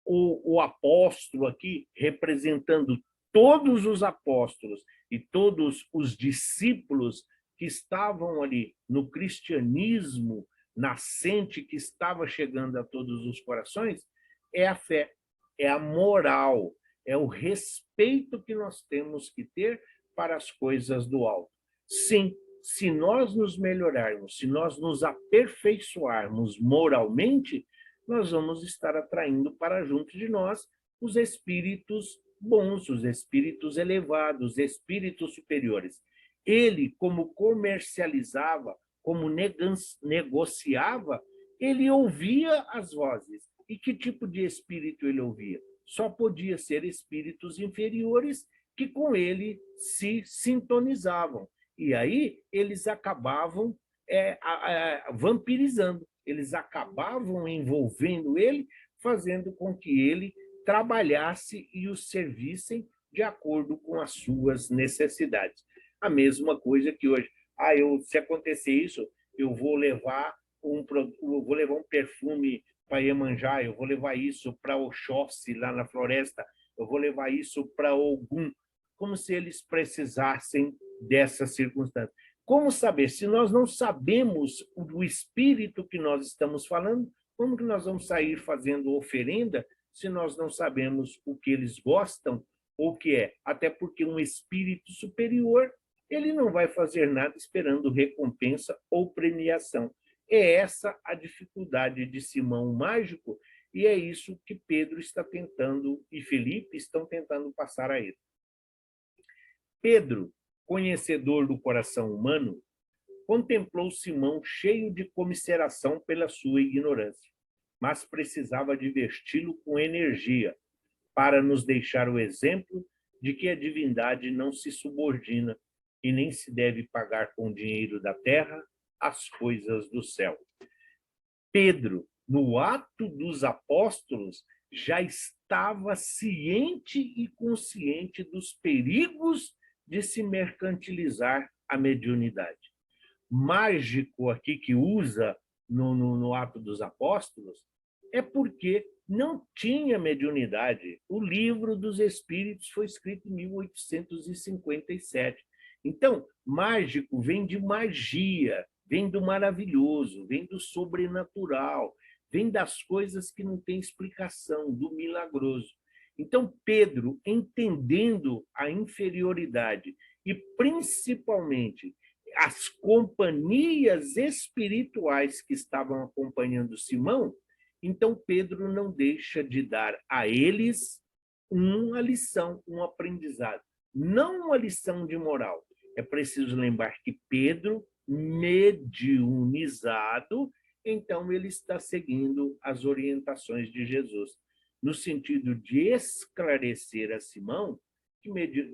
o apóstolo aqui, representando todos os apóstolos e todos os discípulos que estavam ali no cristianismo nascente, que estava chegando a todos os corações, é a fé, é a moral, é o respeito que nós temos que ter para as coisas do alto. Sim, se nós nos melhorarmos, se nós nos aperfeiçoarmos moralmente, nós vamos estar atraindo para junto de nós os espíritos bons, os espíritos elevados, os espíritos superiores. Ele, como comercializava, como negociava, ele ouvia as vozes. E que tipo de espírito ele ouvia? Só podia ser espíritos inferiores que com ele se sintonizavam. E aí eles acabavam vampirizando, eles acabavam envolvendo ele, fazendo com que ele trabalhasse e os servissem de acordo com as suas necessidades. A mesma coisa que hoje. Se acontecer isso, eu vou levar um perfume para Iemanjá, eu vou levar isso para Oxóssi, lá na floresta, eu vou levar isso para Ogum, como se eles precisassem dessa circunstância. Como saber? Se nós não sabemos o espírito que nós estamos falando, como que nós vamos sair fazendo oferenda se nós não sabemos o que eles gostam ou o que é? Até porque um espírito superior, ele não vai fazer nada esperando recompensa ou premiação. É essa a dificuldade de Simão Mágico, e é isso que Pedro está tentando, e Felipe estão tentando passar a ele. Pedro, conhecedor do coração humano, Contemplou Simão cheio de comiseração pela sua ignorância, mas precisava diverti-lo com energia para nos deixar o exemplo de que a divindade não se subordina e nem se deve pagar com o dinheiro da terra as coisas do céu. Pedro, no ato dos apóstolos, já estava ciente e consciente dos perigos de se mercantilizar a mediunidade. Mágico aqui que usa no ato dos apóstolos é porque não tinha mediunidade. O livro dos Espíritos foi escrito em 1857. Então, mágico vem de magia, vem do maravilhoso, vem do sobrenatural, vem das coisas que não têm explicação, do milagroso. Então, Pedro, entendendo a inferioridade e, principalmente, as companhias espirituais que estavam acompanhando Simão, então Pedro não deixa de dar a eles uma lição, um aprendizado. Não uma lição de moral. É preciso lembrar que Pedro, mediunizado, então ele está seguindo as orientações de Jesus, no sentido de esclarecer a Simão que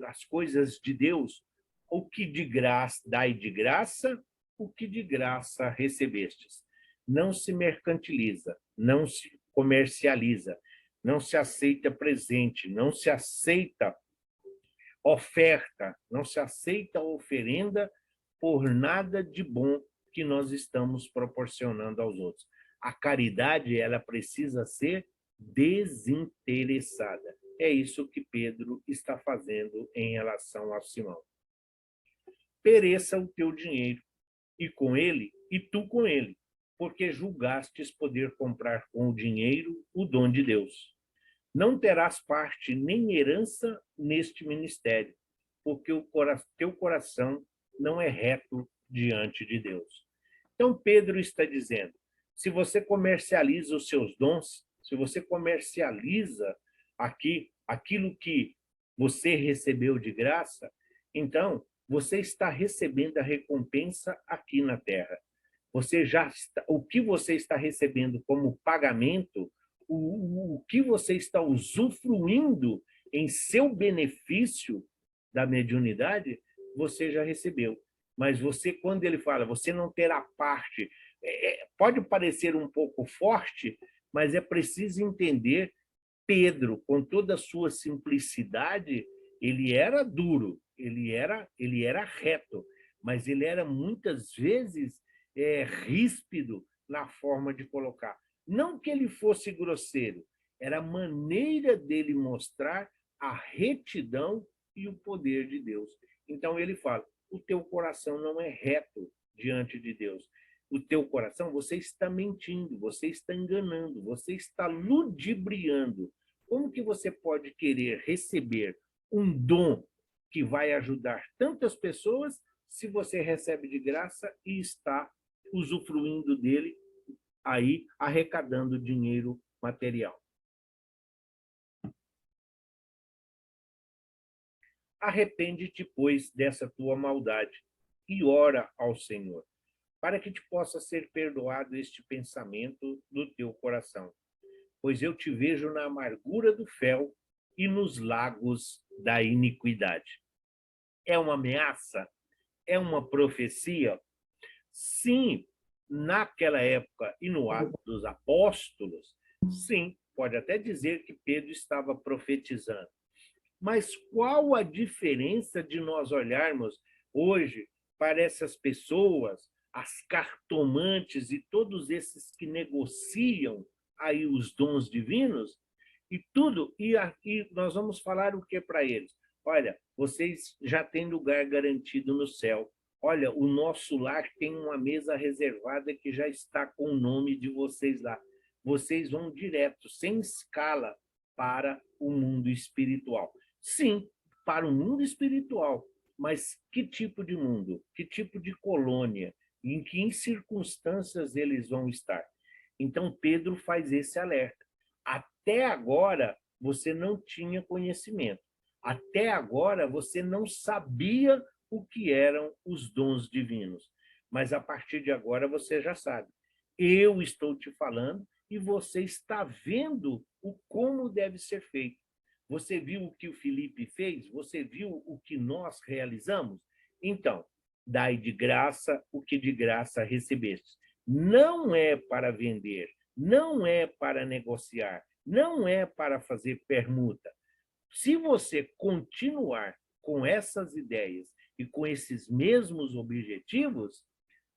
as coisas de Deus, o que de graça dai de graça, o que de graça recebestes. Não se mercantiliza, não se comercializa, não se aceita presente, não se aceita oferta, não se aceita oferenda por nada de bom que nós estamos proporcionando aos outros. A caridade, ela precisa ser desinteressada. É isso que Pedro está fazendo em relação a Simão. Pereça o teu dinheiro, e com ele, e tu com ele, porque julgastes poder comprar com o dinheiro o dom de Deus. Não terás parte nem herança neste ministério, porque o teu coração não é reto diante de Deus. Então, Pedro está dizendo, se você comercializa os seus dons, se você comercializa aqui aquilo que você recebeu de graça, então você está recebendo a recompensa aqui na Terra. Você já está, o que você está recebendo como pagamento, o que você está usufruindo em seu benefício da mediunidade, você já recebeu. Mas você, quando ele fala, você não terá parte, pode parecer um pouco forte, mas é preciso entender, Pedro, com toda a sua simplicidade, ele era duro, ele era reto, mas ele era muitas vezes ríspido na forma de colocar. Não que ele fosse grosseiro, era a maneira dele mostrar a retidão e o poder de Deus. Então ele fala, o teu coração não é reto diante de Deus. O teu coração, você está mentindo, você está enganando, você está ludibriando. Como que você pode querer receber um dom que vai ajudar tantas pessoas se você recebe de graça e está usufruindo dele, aí arrecadando dinheiro material? Arrepende-te, pois, dessa tua maldade e ora ao Senhor, para que te possa ser perdoado este pensamento do teu coração. Pois eu te vejo na amargura do fel e nos lagos da iniquidade. É uma ameaça? É uma profecia? Sim, naquela época e no ato dos apóstolos, sim, pode até dizer que Pedro estava profetizando. Mas qual a diferença de nós olharmos hoje para essas pessoas, as cartomantes e todos esses que negociam aí os dons divinos e tudo, e aqui nós vamos falar o que para eles? Olha, vocês já têm lugar garantido no céu. Olha, o nosso lar tem uma mesa reservada que já está com o nome de vocês lá. Vocês vão direto, sem escala, para o mundo espiritual. Sim, para o mundo espiritual, mas que tipo de mundo? Que tipo de colônia? Em que circunstâncias eles vão estar? Então, Pedro faz esse alerta. Até agora, você não tinha conhecimento. Até agora, você não sabia o que eram os dons divinos. mas a partir de agora você já sabe. Eu estou te falando e você está vendo o como deve ser feito. Você viu o que o Felipe fez? Você viu o que nós realizamos? Então, dai de graça o que de graça recebeste. Não é para vender, não é para negociar, não é para fazer permuta. Se você continuar com essas ideias e com esses mesmos objetivos,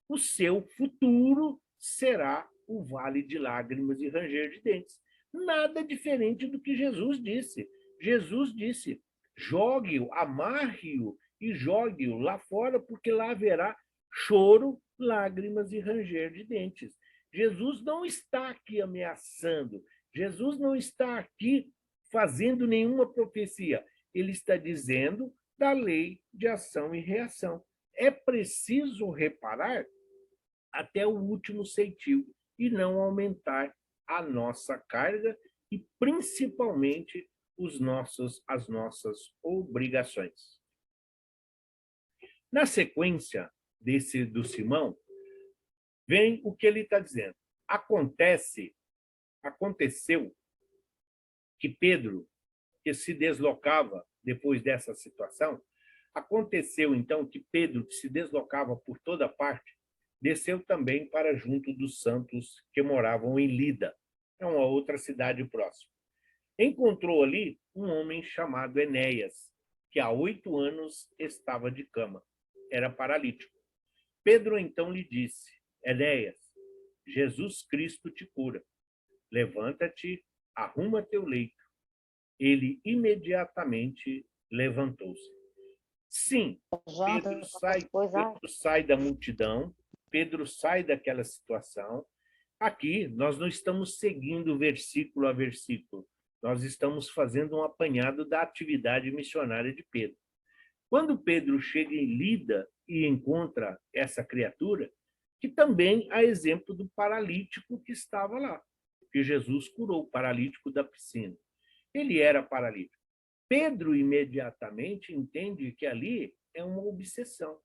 o seu futuro será o vale de lágrimas e ranger de dentes. Nada diferente do que Jesus disse. Jesus disse: jogue-o, amarre-o e jogue-o lá fora, porque lá haverá choro, lágrimas e ranger de dentes. Jesus não está aqui ameaçando, Jesus não está aqui fazendo nenhuma profecia. Ele está dizendo da lei de ação e reação. É preciso reparar até o último centil e não aumentar a nossa carga e, principalmente, as nossas obrigações. Na sequência do Simão, vem o que ele está dizendo. Aconteceu que Pedro, que se deslocava depois dessa situação, aconteceu então que Pedro, que se deslocava por toda parte, desceu também para junto dos santos que moravam em Lida, é uma outra cidade próxima. Encontrou ali um homem chamado Enéas, que há 8 anos estava de cama, era paralítico. Pedro então lhe disse: Enéas, Jesus Cristo te cura. Levanta-te, arruma teu leito. Ele imediatamente levantou-se. Sim, Pedro sai da multidão, Pedro sai daquela situação. Aqui, nós não estamos seguindo versículo a versículo, nós estamos fazendo um apanhado da atividade missionária de Pedro. Quando Pedro chega em Lida e encontra essa criatura, que também há exemplo do paralítico que estava lá, que Jesus curou, o paralítico da piscina. Ele era paralítico. Pedro imediatamente entende que ali é uma obsessão,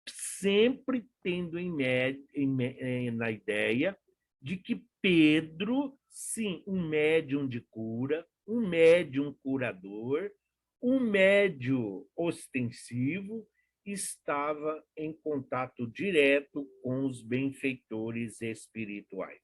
sempre tendo na ideia de que Pedro, sim, um médium de cura, um médium curador, um médium ostensivo, estava em contato direto com os benfeitores espirituais.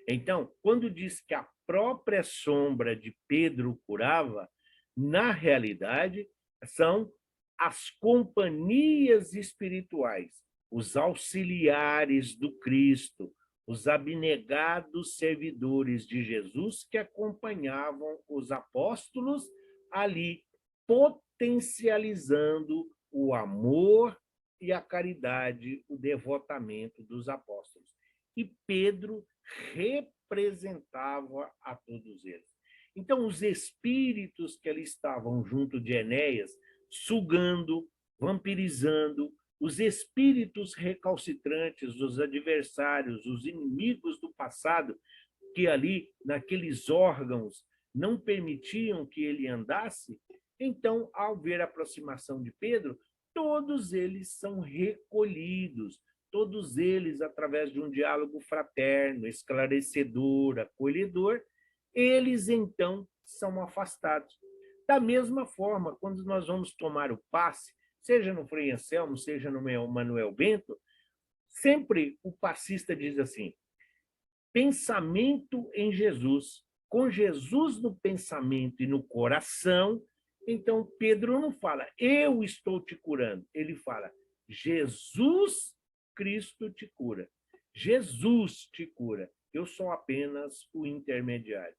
Então, quando diz que a própria sombra de Pedro curava, na realidade, são as companhias espirituais, os auxiliares do Cristo, os abnegados servidores de Jesus que acompanhavam os apóstolos ali, potencializando o amor e a caridade, o devotamento dos apóstolos. E Pedro representava a todos eles. Então, os espíritos que ali estavam junto de Enéas, sugando, vampirizando, os espíritos recalcitrantes, os adversários, os inimigos do passado, que ali, naqueles órgãos, não permitiam que ele andasse, então, ao ver a aproximação de Pedro, todos eles são recolhidos, todos eles, através de um diálogo fraterno, esclarecedor, acolhedor, eles, então, são afastados. Da mesma forma, quando nós vamos tomar o passe, seja no Frei Anselmo, seja no Manuel Bento, sempre o passista diz assim: pensamento em Jesus. Com Jesus no pensamento e no coração, então Pedro não fala, eu estou te curando. Ele fala, Jesus Cristo te cura. Jesus te cura. Eu sou apenas o intermediário.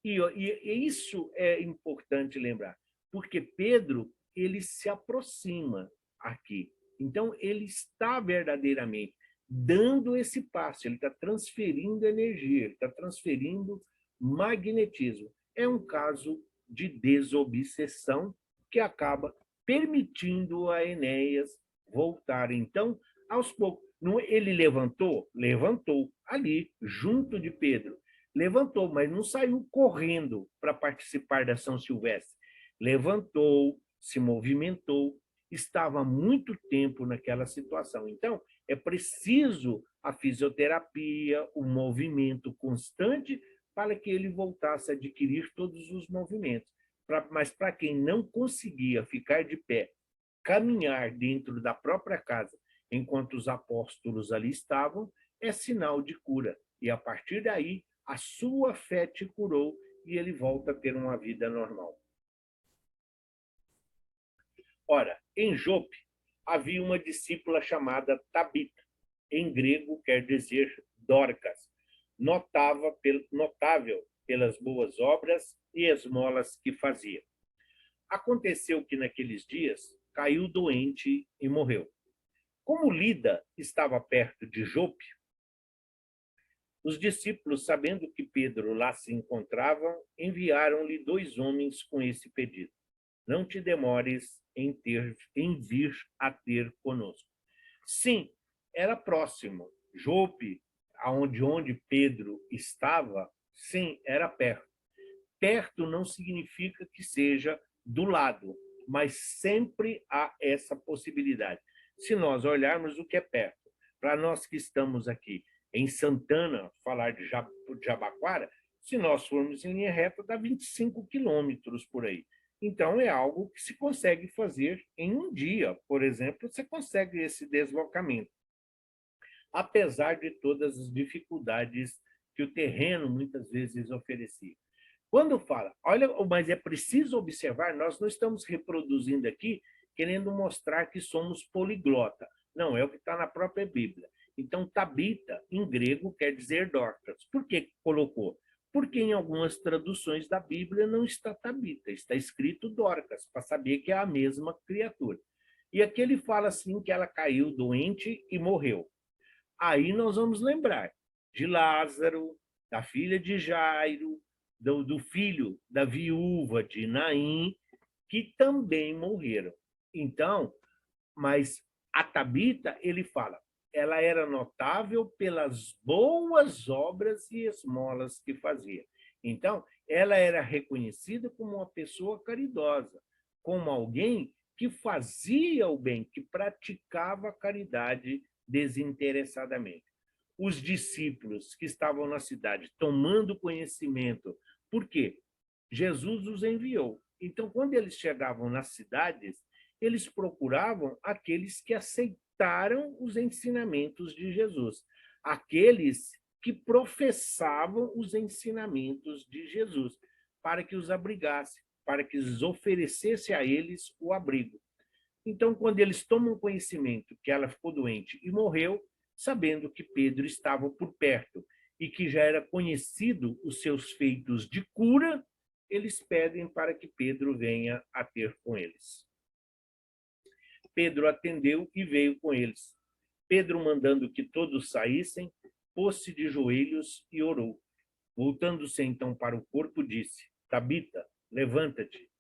E isso é importante lembrar, porque Pedro, ele se aproxima aqui. Então, ele está verdadeiramente dando esse passo, ele está transferindo energia, ele está transferindo magnetismo. É um caso de desobsessão que acaba permitindo a Enéas voltar. Então, aos poucos, ele levantou? Levantou, ali, junto de Pedro. Levantou, mas não saiu correndo para participar da São Silvestre. Levantou, se movimentou, estava há muito tempo naquela situação. Então, é preciso a fisioterapia, o movimento constante para que ele voltasse a adquirir todos os movimentos. Mas para quem não conseguia ficar de pé, caminhar dentro da própria casa, enquanto os apóstolos ali estavam, é sinal de cura. E a partir daí, a sua fé te curou e ele volta a ter uma vida normal. Ora, em Jope, havia uma discípula chamada Tabita. Em grego quer dizer Dorcas, notável pelas boas obras e esmolas que fazia. Aconteceu que naqueles dias caiu doente e morreu. Como Lida estava perto de Jope, os discípulos, sabendo que Pedro lá se encontrava, enviaram-lhe 2 homens com esse pedido: não te demores em vir a ter conosco. Sim, era próximo. Jope, onde Pedro estava, sim, era perto. Perto não significa que seja do lado, mas sempre há essa possibilidade. Se nós olharmos o que é perto, para nós que estamos aqui em Santana, falar de Jabaquara, se nós formos em linha reta, dá 25 quilômetros por aí. Então, é algo que se consegue fazer em um dia, por exemplo, você consegue esse deslocamento. Apesar de todas as dificuldades que o terreno muitas vezes oferecia. Quando fala, olha, mas é preciso observar, nós não estamos reproduzindo aqui querendo mostrar que somos poliglota. Não, é o que está na própria Bíblia. Então, Tabita, em grego, quer dizer Dorcas. Por que colocou? Porque em algumas traduções da Bíblia não está Tabita, está escrito Dorcas, para saber que é a mesma criatura. E aqui ele fala assim que ela caiu doente e morreu. Aí nós vamos lembrar de Lázaro, da filha de Jairo, do filho da viúva de Naim, que também morreram. Então, mas a Tabita, ele fala, ela era notável pelas boas obras e esmolas que fazia. Então, ela era reconhecida como uma pessoa caridosa, como alguém que fazia o bem, que praticava a caridade desinteressadamente. Os discípulos que estavam na cidade tomando conhecimento, por quê? Jesus os enviou. Então, quando eles chegavam nas cidades, eles procuravam aqueles que aceitaram os ensinamentos de Jesus, aqueles que professavam os ensinamentos de Jesus, para que os abrigasse, para que os oferecesse a eles o abrigo. Então, quando eles tomam conhecimento que ela ficou doente e morreu, sabendo que Pedro estava por perto e que já era conhecido os seus feitos de cura, eles pedem para que Pedro venha a ter com eles. Pedro atendeu e veio com eles. Pedro, mandando que todos saíssem, pôs-se de joelhos e orou. Voltando-se então para o corpo, disse: Tabita, levanta-te.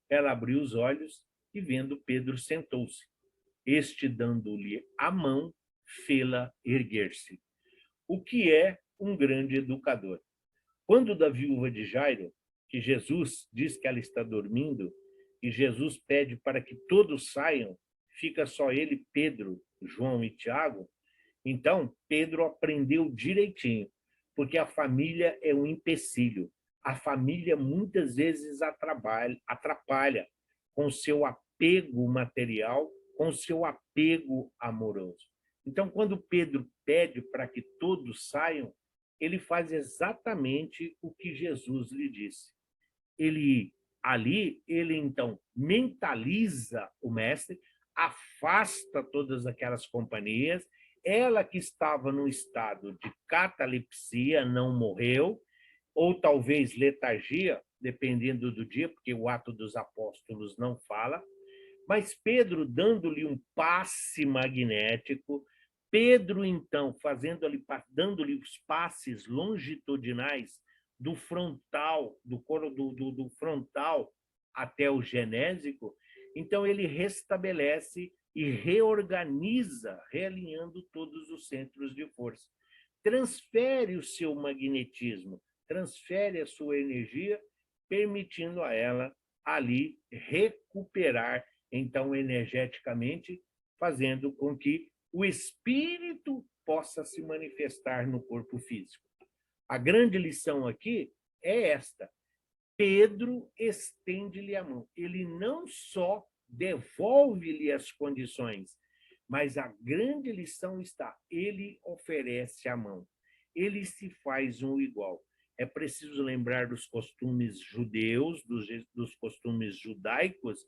Ela abriu os olhos e, vendo Pedro, sentou-se. Este, dando-lhe a mão, fê-la erguer-se. O que é um grande educador? Quando da viúva de Jairo, que Jesus diz que ela está dormindo, e Jesus pede para que todos saiam, fica só ele, Pedro, João e Tiago, então Pedro aprendeu direitinho, porque a família é um empecilho. A família muitas vezes atrapalha com seu apego material, com seu apego amoroso. Então, quando Pedro pede para que todos saiam, ele faz exatamente o que Jesus lhe disse. Ele então mentaliza o mestre, afasta todas aquelas companhias. Ela que estava no estado de catalepsia não morreu, ou talvez letargia, dependendo do dia, porque o Atos dos Apóstolos não fala. Mas Pedro, dando-lhe um passe magnético, Pedro, então, dando-lhe os passes longitudinais do frontal, do frontal até o genésico, então ele restabelece e reorganiza, realinhando todos os centros de força. Transfere o seu magnetismo, transfere a sua energia, permitindo a ela ali recuperar então, energeticamente, fazendo com que o espírito possa se manifestar no corpo físico. A grande lição aqui é esta: Pedro estende-lhe a mão. Ele não só devolve-lhe as condições, mas a grande lição está: ele oferece a mão. Ele se faz um igual. É preciso lembrar dos costumes judeus, dos costumes judaicos,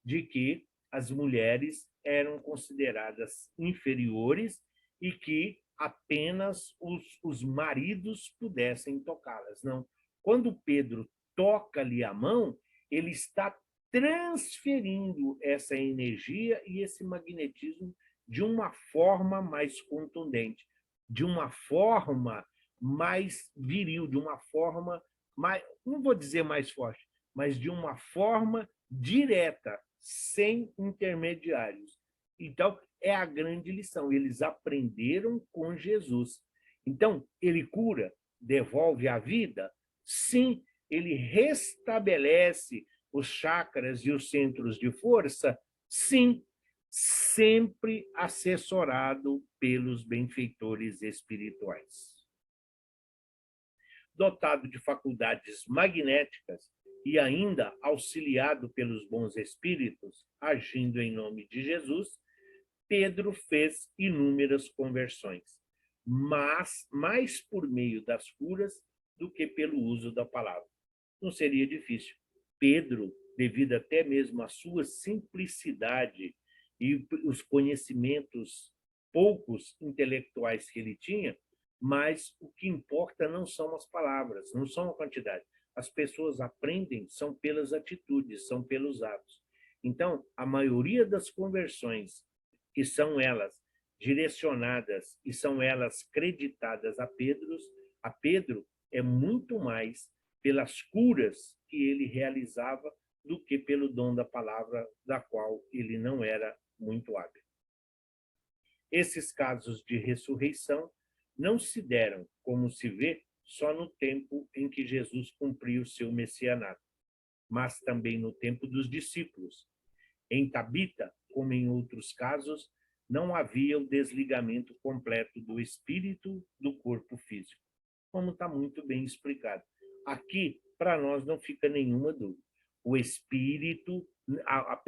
de que as mulheres eram consideradas inferiores e que apenas os maridos pudessem tocá-las. Não. Quando Pedro toca-lhe a mão, ele está transferindo essa energia e esse magnetismo de uma forma mais contundente, de uma forma mais viril, de uma forma mais, não vou dizer mais forte, mas de uma forma direta, sem intermediários. Então, é a grande lição. Eles aprenderam com Jesus. Então, ele cura, devolve a vida? Sim, ele restabelece os chakras e os centros de força? Sim, sempre assessorado pelos benfeitores espirituais. Dotado de faculdades magnéticas e ainda auxiliado pelos bons espíritos, agindo em nome de Jesus, Pedro fez inúmeras conversões, mas mais por meio das curas do que pelo uso da palavra. Não seria difícil. Pedro, devido até mesmo à sua simplicidade e os conhecimentos poucos intelectuais que ele tinha, mas o que importa não são as palavras, não são a quantidade. As pessoas aprendem são pelas atitudes, são pelos atos. Então, a maioria das conversões, que são elas direcionadas e são elas creditadas a Pedro é muito mais pelas curas que ele realizava do que pelo dom da palavra, da qual ele não era muito hábil. Esses casos de ressurreição não se deram, como se vê, só no tempo em que Jesus cumpriu o seu messianato, mas também no tempo dos discípulos. Em Tabita, como em outros casos, não havia o desligamento completo do espírito do corpo físico, como está muito bem explicado. Aqui, para nós, não fica nenhuma dúvida. O espírito, a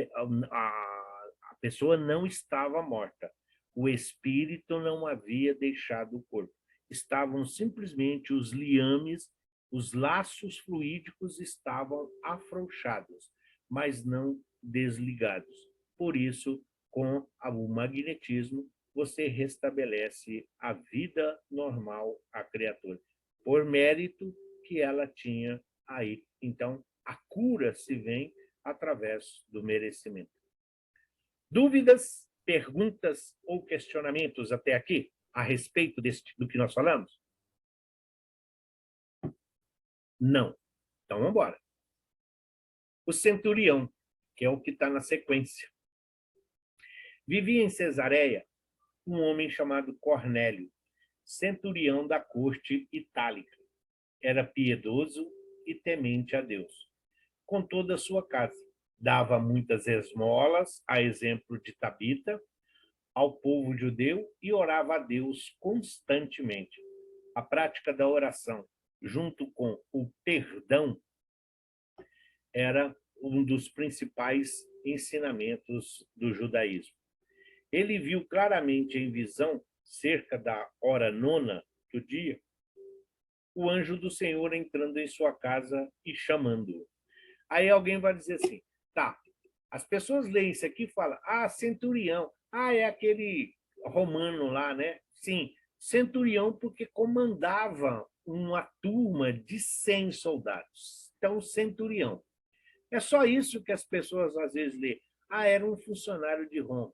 pessoa não estava morta. O espírito não havia deixado o corpo. Estavam simplesmente os liames, os laços fluídicos estavam afrouxados, mas não desligados. Por isso, com o magnetismo, você restabelece a vida normal à criatura, por mérito que ela tinha aí. Então, a cura se vem através do merecimento. Dúvidas, perguntas ou questionamentos até aqui a respeito do que nós falamos? Não. Então, vamos embora. O centurião, que é o que está na sequência. Vivia em Cesareia um homem chamado Cornélio, centurião da corte itálica. Era piedoso e temente a Deus. Com toda a sua casa, dava muitas esmolas, a exemplo de Tabita, ao povo judeu e orava a Deus constantemente. A prática da oração, junto com o perdão, era um dos principais ensinamentos do judaísmo. Ele viu claramente em visão, cerca da hora 9 do dia, o anjo do Senhor entrando em sua casa e chamando-o. Aí alguém vai dizer assim, tá, as pessoas leem isso aqui e falam, centurião, é aquele romano lá, né? Sim, centurião porque comandava uma turma de 100 soldados. Então, centurião. É só isso que as pessoas às vezes lêem. Era um funcionário de Roma.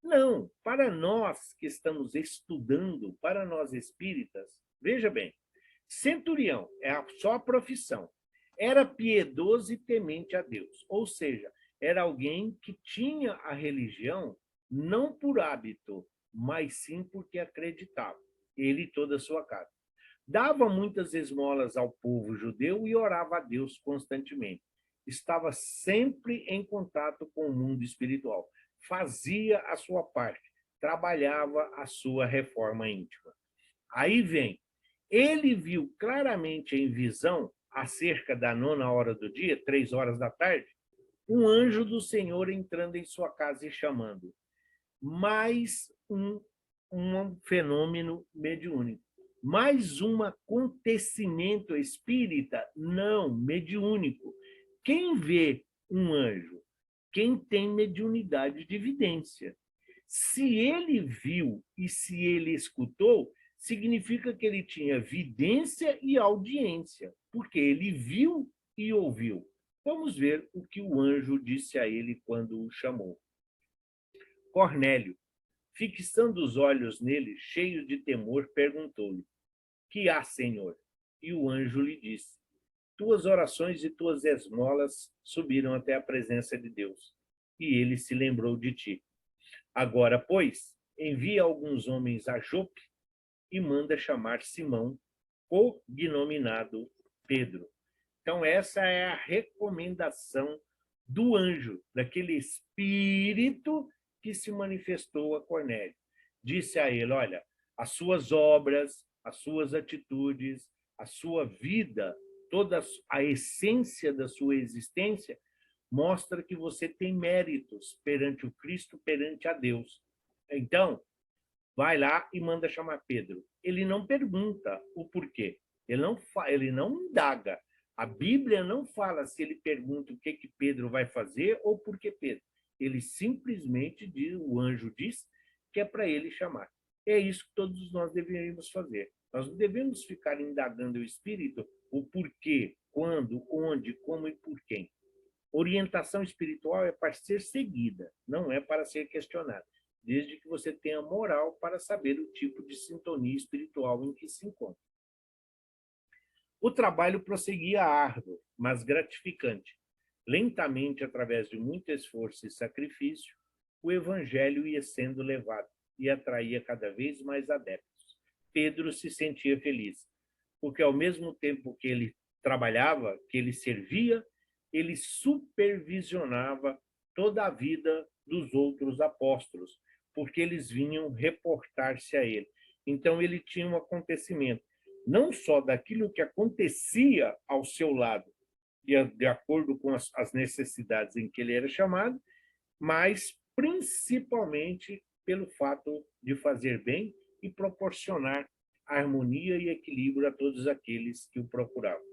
Não, para nós que estamos estudando, para nós espíritas, veja bem, centurião é só a profissão. Era piedoso e temente a Deus, ou seja, era alguém que tinha a religião não por hábito, mas sim porque acreditava, ele e toda a sua casa. Dava muitas esmolas ao povo judeu e orava a Deus constantemente. estava sempre em contato com o mundo espiritual, fazia a sua parte, trabalhava a sua reforma íntima. Aí vem, ele viu claramente em visão, acerca da 9ª do dia, 3 horas da tarde, um anjo do Senhor entrando em sua casa e chamando. Mais um fenômeno mediúnico, mais um acontecimento espírita não mediúnico. Quem vê um anjo? Quem tem mediunidade de evidência. Se ele viu e se ele escutou, significa que ele tinha vidência e audiência, porque ele viu e ouviu. Vamos ver o que o anjo disse a ele quando o chamou. Cornélio, fixando os olhos nele, cheio de temor, perguntou-lhe: que há, Senhor? E o anjo lhe disse: tuas orações e tuas esmolas subiram até a presença de Deus, e ele se lembrou de ti. Agora, pois, envia alguns homens a Jope e manda chamar Simão, cognominado Pedro. Então, essa é a recomendação do anjo, daquele espírito que se manifestou a Cornélio. Disse a ele: olha, as suas obras, as suas atitudes, a sua vida, toda a essência da sua existência mostra que você tem méritos perante o Cristo, perante a Deus. Então, vai lá e manda chamar Pedro. Ele não pergunta o porquê, ele não indaga. A Bíblia não fala se ele pergunta o que Pedro vai fazer ou por que Pedro. Ele simplesmente diz, o anjo diz que é para ele chamar. É isso que todos nós deveríamos fazer. Nós não devemos ficar indagando o Espírito o porquê, quando, onde, como e por quem. Orientação espiritual é para ser seguida, não é para ser questionada, desde que você tenha moral para saber o tipo de sintonia espiritual em que se encontra. O trabalho prosseguia árduo, mas gratificante. Lentamente, através de muito esforço e sacrifício, o evangelho ia sendo levado e atraía cada vez mais adeptos. Pedro se sentia feliz, porque ao mesmo tempo que ele trabalhava, que ele servia, ele supervisionava toda a vida dos outros apóstolos, porque eles vinham reportar-se a ele. Então, ele tinha um acontecimento, não só daquilo que acontecia ao seu lado, de acordo com as necessidades em que ele era chamado, mas principalmente pelo fato de fazer bem e proporcionar harmonia e equilíbrio a todos aqueles que o procuravam.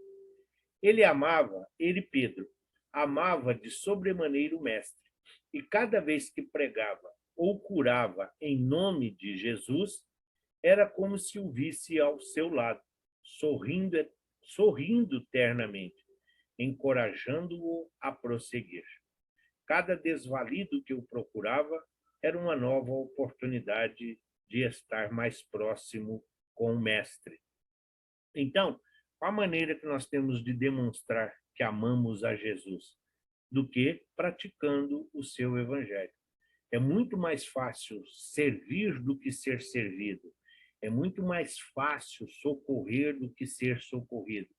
Ele, Pedro, amava de sobremaneira o Mestre, e cada vez que pregava ou curava em nome de Jesus, era como se o visse ao seu lado, sorrindo ternamente, encorajando-o a prosseguir. Cada desvalido que o procurava era uma nova oportunidade de estar mais próximo com o Mestre. Então, qual a maneira que nós temos de demonstrar que amamos a Jesus? Do que praticando o seu evangelho. É muito mais fácil servir do que ser servido. É muito mais fácil socorrer do que ser socorrido.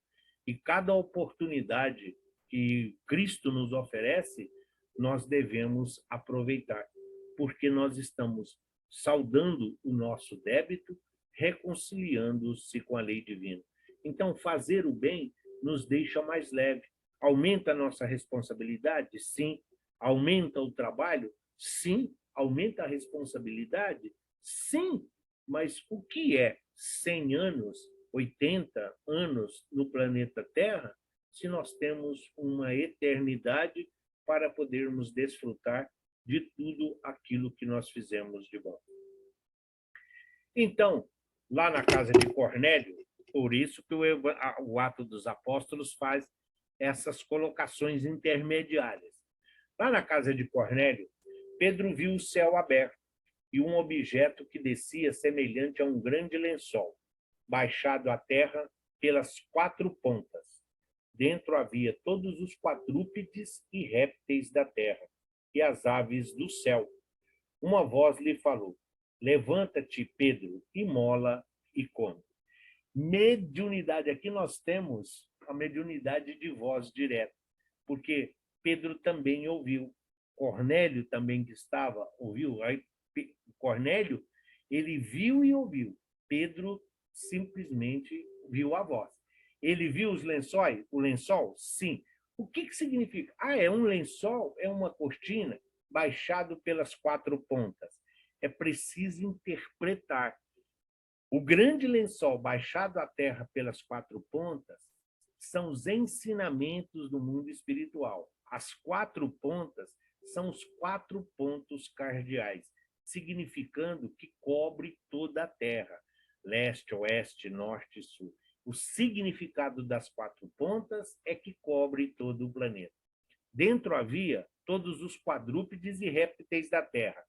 E cada oportunidade que Cristo nos oferece, nós devemos aproveitar, porque nós estamos saudando o nosso débito, reconciliando-se com a lei divina. Então, fazer o bem nos deixa mais leve. Aumenta a nossa responsabilidade? Sim. Aumenta o trabalho? Sim. Aumenta a responsabilidade? Sim. Mas o que é 100 anos, 80 anos no planeta Terra, se nós temos uma eternidade para podermos desfrutar de tudo aquilo que nós fizemos de bom? Então, lá na casa de Cornélio, por isso que o Atos dos Apóstolos faz essas colocações intermediárias. Lá na casa de Cornélio, Pedro viu o céu aberto e um objeto que descia semelhante a um grande lençol, baixado à terra pelas 4 pontas. Dentro havia todos os quadrúpedes e répteis da terra e as aves do céu. Uma voz lhe falou: levanta-te, Pedro, imola e come. Mediunidade, aqui nós temos a mediunidade de voz direta. porque Pedro também ouviu. Cornélio também que estava, ouviu. Aí, Cornélio, ele viu e ouviu. Pedro simplesmente viu a voz. Ele viu os lençóis? O lençol? Sim. O que significa? É um lençol, é uma cortina baixado pelas 4 pontas. É preciso interpretar. O grande lençol baixado à terra pelas 4 pontas são os ensinamentos do mundo espiritual. As 4 pontas são os 4 pontos cardeais, significando que cobre toda a terra, leste, oeste, norte e sul. O significado das 4 pontas é que cobre todo o planeta. Dentro havia todos os quadrúpedes e répteis da terra.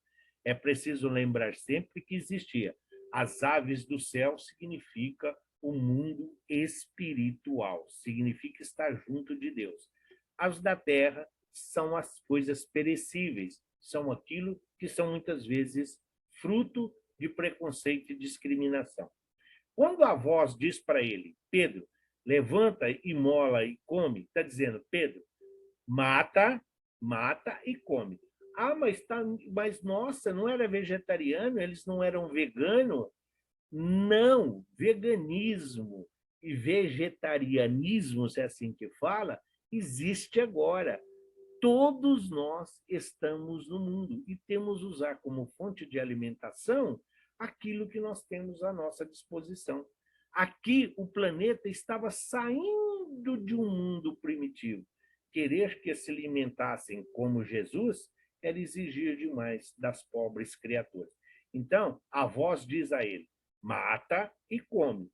É preciso lembrar sempre que existia. As aves do céu significa o mundo espiritual, significa estar junto de Deus. As da terra são as coisas perecíveis, são aquilo que são muitas vezes fruto de preconceito e discriminação. Quando a voz diz para ele, Pedro, levanta e mola e come, está dizendo, Pedro, mata e come. Mas nossa, não era vegetariano, eles não eram vegano? Não, veganismo e vegetarianismo, se é assim que fala, existe agora. Todos nós estamos no mundo e temos usar como fonte de alimentação aquilo que nós temos à nossa disposição. Aqui, o planeta estava saindo de um mundo primitivo. Querer que se alimentassem como Jesus era exigir demais das pobres criaturas. Então, a voz diz a ele, mata e come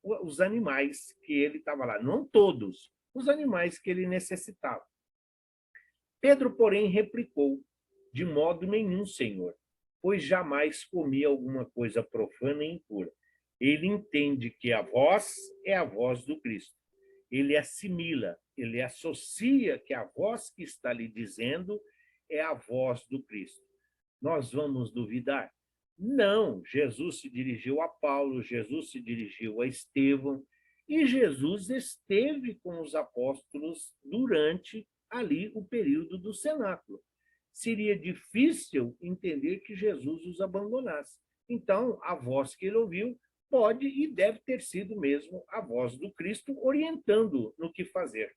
os animais que ele estava lá. Não todos, os animais que ele necessitava. Pedro, porém, replicou, de modo nenhum, Senhor, pois jamais comi alguma coisa profana e impura. Ele entende que a voz é a voz do Cristo. Ele assimila, ele associa que a voz que está lhe dizendo é a voz do Cristo. Nós vamos duvidar? Não, Jesus se dirigiu a Paulo, Jesus se dirigiu a Estevão, e Jesus esteve com os apóstolos durante ali o período do cenáculo. Seria difícil entender que Jesus os abandonasse. Então, a voz que ele ouviu pode e deve ter sido mesmo a voz do Cristo orientando no que fazer.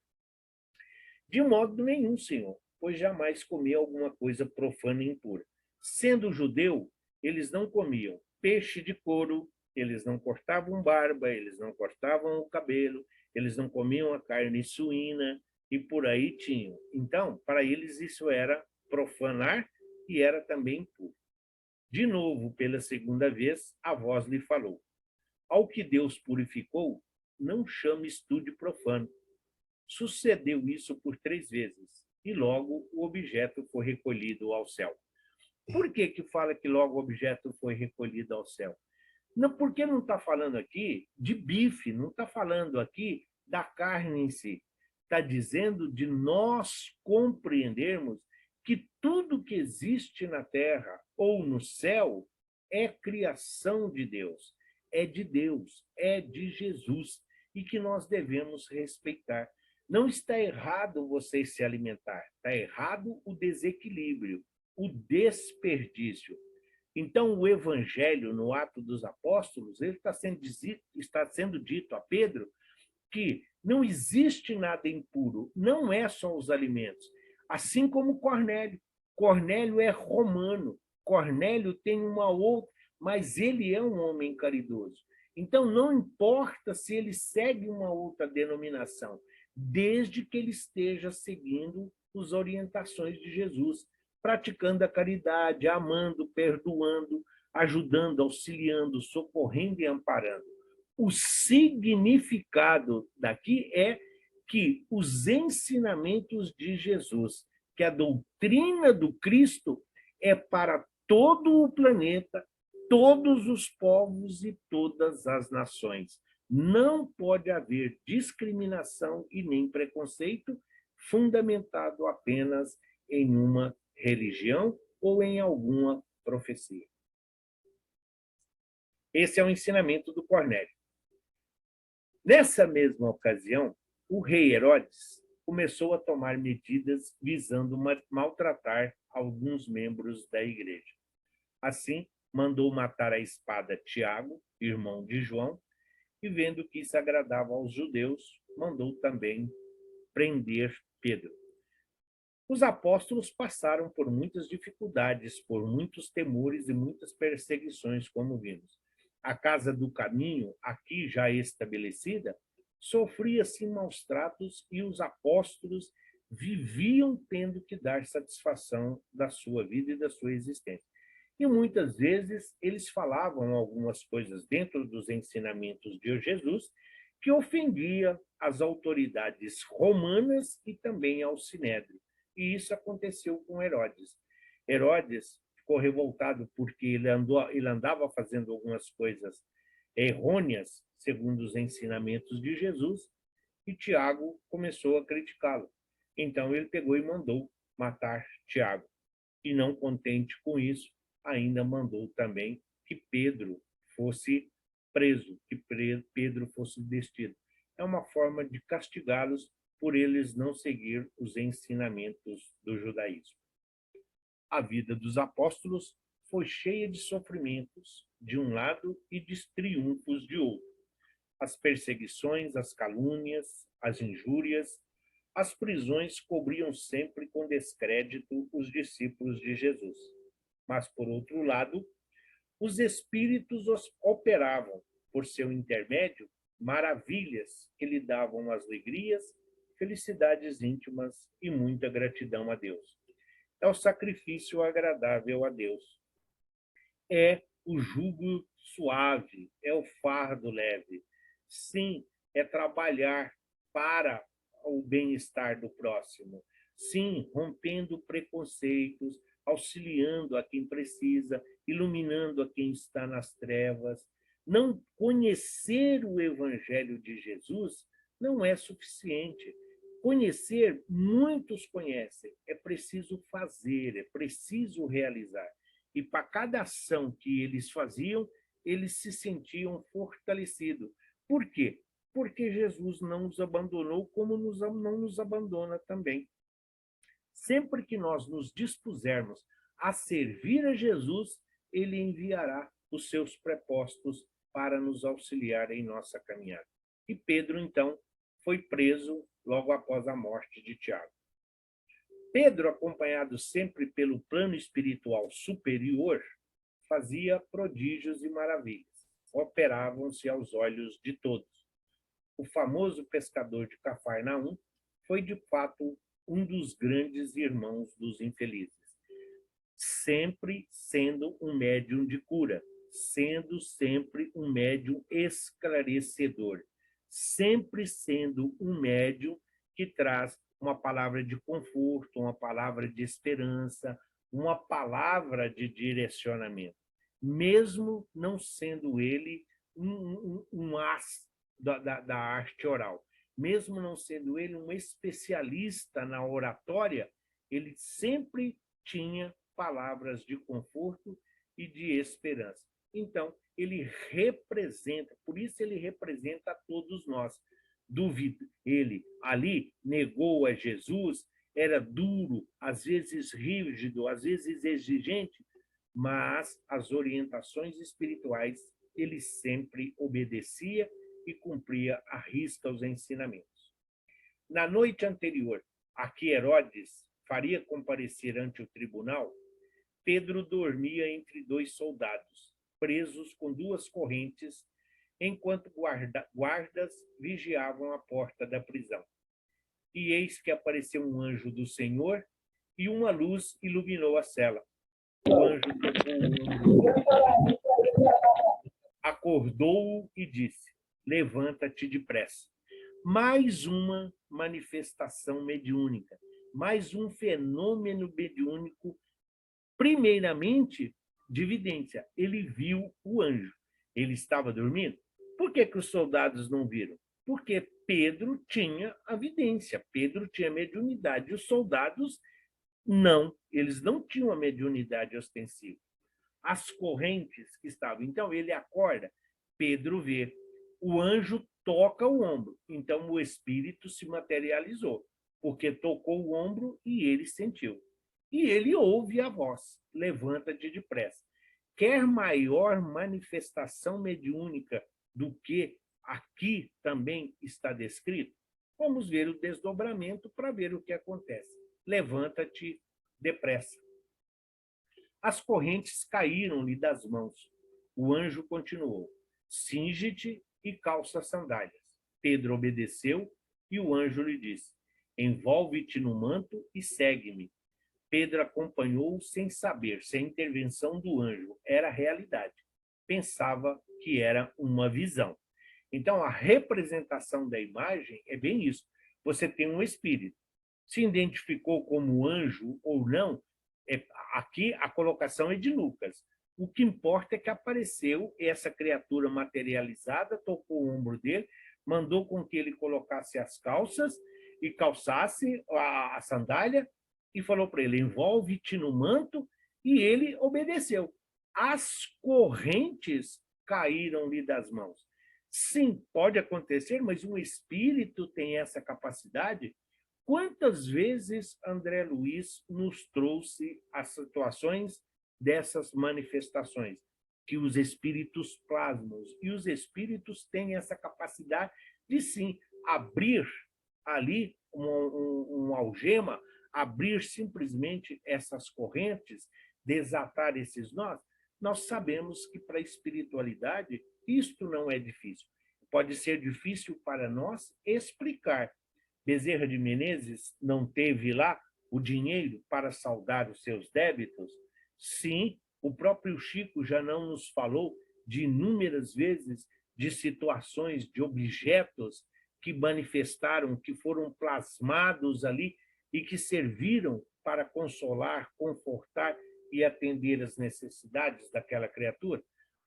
De modo nenhum, Senhor, pois jamais comi alguma coisa profana e impura. Sendo judeu, eles não comiam peixe de couro, eles não cortavam barba, eles não cortavam o cabelo, eles não comiam a carne suína e por aí tinham. Então, para eles isso era profanar e era também impuro. De novo, pela segunda vez, a voz lhe falou, ao que Deus purificou, não chames tu de profano. Sucedeu isso por 3 vezes, e logo o objeto foi recolhido ao céu. Por que fala que logo o objeto foi recolhido ao céu? Não, porque não está falando aqui de bife, não está falando aqui da carne em si. Está dizendo de nós compreendermos que tudo que existe na terra ou no céu é criação de Deus, é de Jesus, e que nós devemos respeitar. Não está errado você se alimentar, está errado o desequilíbrio, o desperdício. Então, o Evangelho, no Atos dos Apóstolos, ele está sendo dito a Pedro que não existe nada impuro, não é só os alimentos. Assim como Cornélio. Cornélio é romano, Cornélio tem uma outra, mas ele é um homem caridoso. Então, não importa se ele segue uma outra denominação, desde que ele esteja seguindo as orientações de Jesus, praticando a caridade, amando, perdoando, ajudando, auxiliando, socorrendo e amparando. O significado daqui é que os ensinamentos de Jesus, que a doutrina do Cristo é para todo o planeta, todos os povos e todas as nações. Não pode haver discriminação e nem preconceito fundamentado apenas em uma religião ou em alguma profecia. Esse é o ensinamento do Cornélio. Nessa mesma ocasião, o rei Herodes começou a tomar medidas visando maltratar alguns membros da igreja. Assim, mandou matar à espada Tiago, irmão de João, e vendo que isso agradava aos judeus, mandou também prender Pedro. Os apóstolos passaram por muitas dificuldades, por muitos temores e muitas perseguições, como vimos. A casa do caminho, aqui já estabelecida, sofria sim maus tratos e os apóstolos viviam tendo que dar satisfação da sua vida e da sua existência. E muitas vezes eles falavam algumas coisas dentro dos ensinamentos de Jesus que ofendia as autoridades romanas e também ao sinédrio. E isso aconteceu com Herodes. Herodes ficou revoltado porque ele andava fazendo algumas coisas errôneas, segundo os ensinamentos de Jesus, e Tiago começou a criticá-lo. Então ele pegou e mandou matar Tiago. E não contente com isso, ainda mandou também que Pedro fosse preso, que Pedro fosse detido. É uma forma de castigá-los por eles não seguir os ensinamentos do judaísmo. A vida dos apóstolos foi cheia de sofrimentos de um lado e de triunfos de outro. As perseguições, as calúnias, as injúrias, as prisões cobriam sempre com descrédito os discípulos de Jesus. Mas, por outro lado, os espíritos operavam, por seu intermédio, maravilhas que lhe davam alegrias, felicidades íntimas e muita gratidão a Deus. É o sacrifício agradável a Deus. É o jugo suave, é o fardo leve. Sim, é trabalhar para o bem-estar do próximo. Sim, rompendo preconceitos, auxiliando a quem precisa, iluminando a quem está nas trevas. Não conhecer o Evangelho de Jesus não é suficiente. Conhecer, muitos conhecem. É preciso fazer, é preciso realizar. E para cada ação que eles faziam, eles se sentiam fortalecidos. Por quê? Porque Jesus não nos abandonou, como não nos abandona também. Sempre que nós nos dispusermos a servir a Jesus, ele enviará os seus prepostos para nos auxiliar em nossa caminhada. E Pedro, então, foi preso logo após a morte de Tiago. Pedro, acompanhado sempre pelo plano espiritual superior, fazia prodígios e maravilhas. Operavam-se aos olhos de todos. O famoso pescador de Cafarnaum foi, de fato, um dos grandes irmãos dos infelizes, sempre sendo um médium de cura, sendo sempre um médium esclarecedor, sempre sendo um médium que traz uma palavra de conforto, uma palavra de esperança, uma palavra de direcionamento, mesmo não sendo ele um as da arte oral. Mesmo não sendo ele um especialista na oratória, ele sempre tinha palavras de conforto e de esperança. Então, ele representa, por isso ele representa a todos nós. Duvido, ele ali negou a Jesus, era duro, às vezes rígido, às vezes exigente, mas as orientações espirituais ele sempre obedecia e cumpria à risca os ensinamentos. Na noite anterior a que Herodes faria comparecer ante o tribunal, Pedro dormia entre dois soldados, presos com duas correntes, enquanto guardas vigiavam a porta da prisão. E eis que apareceu um anjo do Senhor e uma luz iluminou a cela. O anjo acordou-o e disse: levanta-te depressa. Mais uma manifestação mediúnica, mais um fenômeno mediúnico, primeiramente de evidência. Ele viu o anjo. Ele estava dormindo? Por que os soldados não viram? Porque Pedro tinha a vidência, Pedro tinha mediunidade. Os soldados não, eles não tinham a mediunidade ostensiva. As correntes que estavam. Então ele acorda, Pedro vê. O anjo toca o ombro. Então o espírito se materializou. porque tocou o ombro e ele sentiu. E ele ouve a voz: levanta-te depressa. Quer maior manifestação mediúnica do que aqui também está descrito? Vamos ver o desdobramento para ver o que acontece. Levanta-te depressa. As correntes caíram-lhe das mãos. O anjo continuou: cinge-te e calça as sandálias. Pedro obedeceu e o anjo lhe disse: envolve-te no manto e segue-me. Pedro acompanhou sem saber se a intervenção do anjo era realidade. Pensava que era uma visão. Então, a representação da imagem é bem isso. Você tem um espírito. Se identificou como anjo ou não, aqui a colocação é de Lucas. O que importa é que apareceu essa criatura materializada, tocou o ombro dele, mandou com que ele colocasse as calças e calçasse a sandália e falou para ele: envolve-te no manto, e ele obedeceu. As correntes caíram-lhe das mãos. Sim, pode acontecer, mas um espírito tem essa capacidade. Quantas vezes André Luiz nos trouxe as situações dessas manifestações, que os espíritos plasmam, e os espíritos têm essa capacidade de, sim, abrir ali um algema, abrir simplesmente essas correntes, desatar esses nós. Nós sabemos que para a espiritualidade isto não é difícil. Pode ser difícil para nós explicar. Bezerra de Menezes não teve lá o dinheiro para saldar os seus débitos? Sim, o próprio Chico já não nos falou de inúmeras vezes de situações, de objetos que manifestaram, que foram plasmados ali e que serviram para consolar, confortar e atender as necessidades daquela criatura.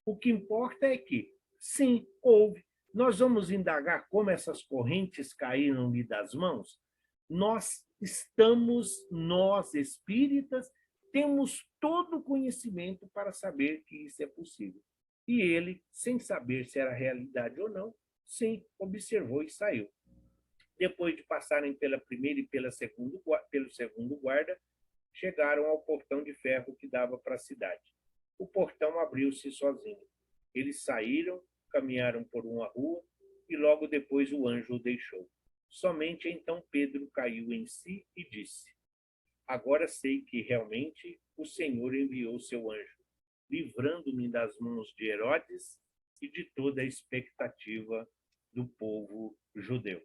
O que importa é que, sim, houve. Nós vamos indagar como essas correntes caíram-lhe das mãos? Nós espíritas, temos todo o conhecimento para saber que isso é possível. E ele, sem saber se era realidade ou não, sim, observou e saiu. Depois de passarem pela primeira e pelo segundo guarda, chegaram ao portão de ferro que dava para a cidade. O portão abriu-se sozinho. Eles saíram, caminharam por uma rua e logo depois o anjo o deixou. Somente então Pedro caiu em si e disse: agora sei que realmente o Senhor enviou seu anjo, livrando-me das mãos de Herodes e de toda a expectativa do povo judeu.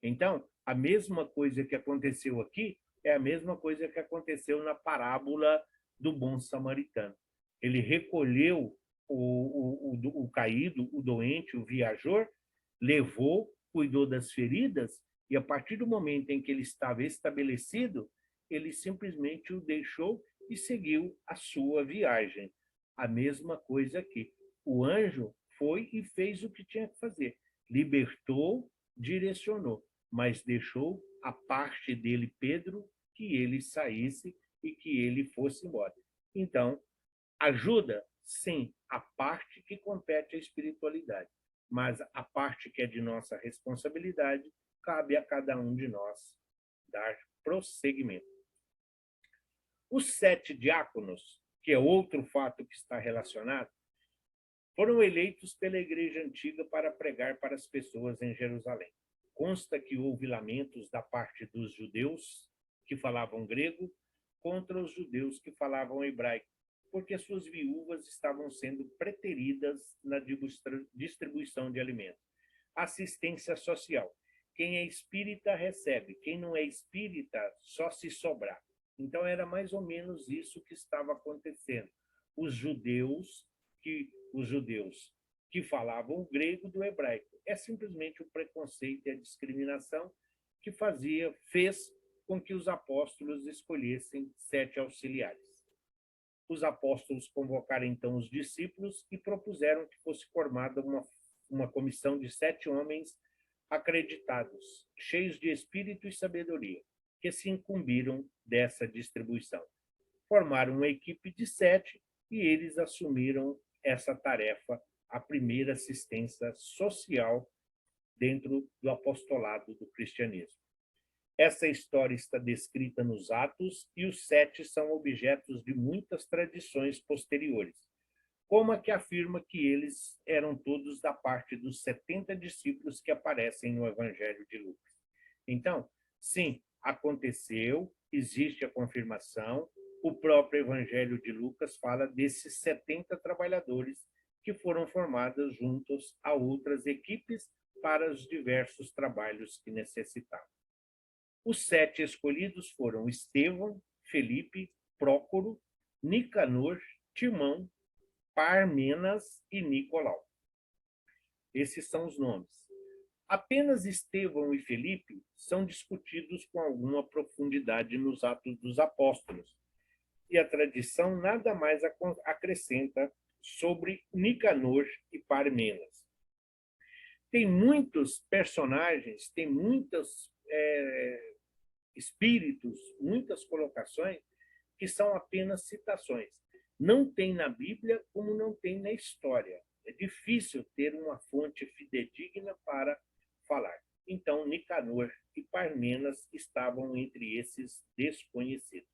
Então, a mesma coisa que aconteceu aqui é a mesma coisa que aconteceu na parábola do bom samaritano. Ele recolheu o caído, o doente, o viajor, levou, cuidou das feridas, e a partir do momento em que ele estava estabelecido, ele simplesmente o deixou e seguiu a sua viagem. A mesma coisa aqui. O anjo foi e fez o que tinha que fazer. Libertou, direcionou, mas deixou a parte dele, Pedro, que ele saísse e que ele fosse embora. Então, ajuda, sim, a parte que compete à espiritualidade, mas a parte que é de nossa responsabilidade, cabe a cada um de nós dar prosseguimento. Os 7 diáconos, que é outro fato que está relacionado, foram eleitos pela Igreja Antiga para pregar para as pessoas em Jerusalém. Consta que houve lamentos da parte dos judeus que falavam grego contra os judeus que falavam hebraico, porque suas viúvas estavam sendo preteridas na distribuição de alimentos. Assistência social. Quem é espírita recebe, quem não é espírita só se sobrar. Então era mais ou menos isso que estava acontecendo. Os judeus que falavam o grego do hebraico. É simplesmente o preconceito e a discriminação que fez com que os apóstolos escolhessem 7 auxiliares. Os apóstolos convocaram então os discípulos e propuseram que fosse formada uma comissão de 7 homens acreditados, cheios de espírito e sabedoria, que se incumbiram dessa distribuição. Formaram uma equipe de 7 e eles assumiram essa tarefa, a primeira assistência social dentro do apostolado do cristianismo. Essa história está descrita nos Atos e os 7 são objetos de muitas tradições posteriores, como a que afirma que eles eram todos da parte dos 70 discípulos que aparecem no Evangelho de Lucas. Então, sim, aconteceu, existe a confirmação, o próprio Evangelho de Lucas fala desses 70 trabalhadores que foram formados juntos a outras equipes para os diversos trabalhos que necessitavam. Os 7 escolhidos foram Estevão, Felipe, Prócoro, Nicanor, Timão, Parmenas e Nicolau. Esses são os nomes. Apenas Estevão e Felipe são discutidos com alguma profundidade nos Atos dos Apóstolos, e a tradição nada mais acrescenta sobre Nicanor e Parmenas. Tem muitos personagens, tem muitos espíritos, muitas colocações que são apenas citações. Não tem na Bíblia como não tem na história. É difícil ter uma fonte fidedigna para falar. Então, Nicanor e Parmenas estavam entre esses desconhecidos.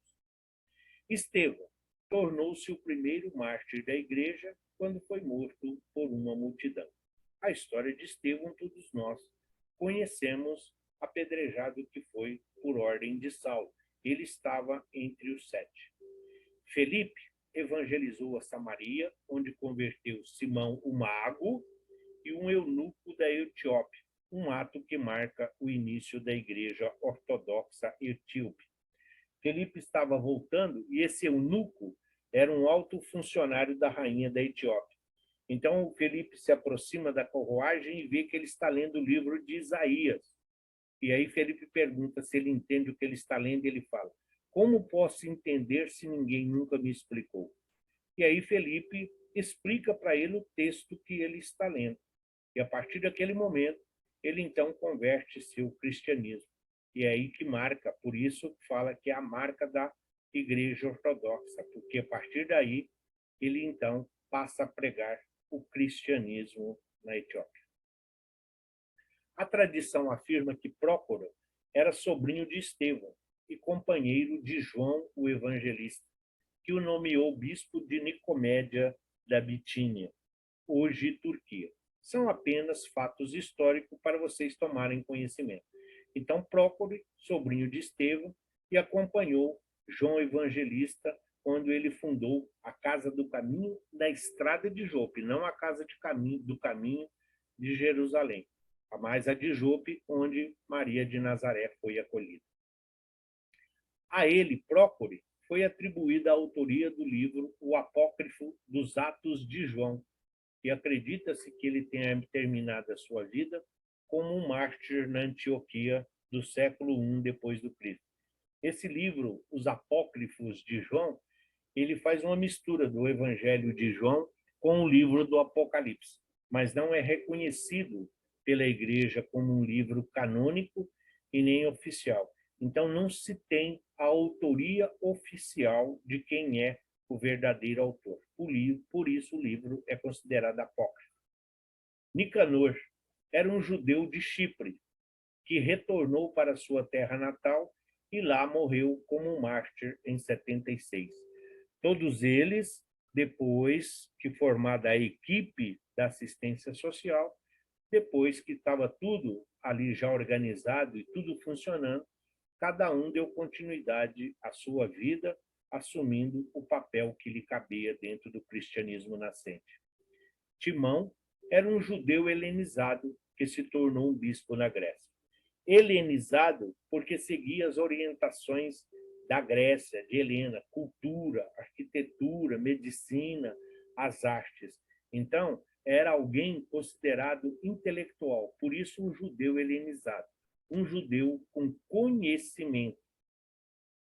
Estevão tornou-se o primeiro mártir da igreja quando foi morto por uma multidão. A história de Estevão todos nós conhecemos, apedrejado que foi por ordem de Saulo. Ele estava entre os 7. Felipe evangelizou a Samaria, onde converteu Simão o Mago e um eunuco da Etiópia, um ato que marca o início da igreja ortodoxa etíope. Felipe estava voltando e esse eunuco era um alto funcionário da rainha da Etiópia. Então, Felipe se aproxima da carruagem e vê que ele está lendo o livro de Isaías. E aí Felipe pergunta se ele entende o que ele está lendo e ele fala: como posso entender se ninguém nunca me explicou? E aí Felipe explica para ele o texto que ele está lendo. E a partir daquele momento, ele então converte-se ao cristianismo. E é aí que marca, por isso fala que é a marca da Igreja Ortodoxa, porque a partir daí ele então passa a pregar o cristianismo na Etiópia. A tradição afirma que Prócoro era sobrinho de Estevão e companheiro de João o Evangelista, que o nomeou bispo de Nicomédia da Bitínia, hoje Turquia. São apenas fatos históricos para vocês tomarem conhecimento. Então, Prócoro, sobrinho de Estevão, e acompanhou João Evangelista quando ele fundou a Casa do Caminho na Estrada de Jope, não a Casa do Caminho de Jerusalém, mas a de Jope, onde Maria de Nazaré foi acolhida. A ele, Prócoro, foi atribuída a autoria do livro O Apócrifo dos Atos de João, e acredita-se que ele tenha terminado a sua vida como um mártir na Antioquia do século I depois do Cristo. Esse livro, Os Apócrifos de João, ele faz uma mistura do Evangelho de João com o livro do Apocalipse, mas não é reconhecido pela Igreja como um livro canônico e nem oficial. Então, não se tem a autoria oficial de quem é o verdadeiro autor. Por isso, o livro é considerado apócrifo. Nicanor era um judeu de Chipre, que retornou para sua terra natal e lá morreu como um mártir em 76. Todos eles, depois que formada a equipe da assistência social, depois que estava tudo ali já organizado e tudo funcionando, cada um deu continuidade à sua vida, assumindo o papel que lhe cabia dentro do cristianismo nascente. Timão era um judeu helenizado que se tornou um bispo na Grécia. Helenizado porque seguia as orientações da Grécia, de Helena, cultura, arquitetura, medicina, as artes. Então, era alguém considerado intelectual, por isso um judeu helenizado, um judeu com conhecimento.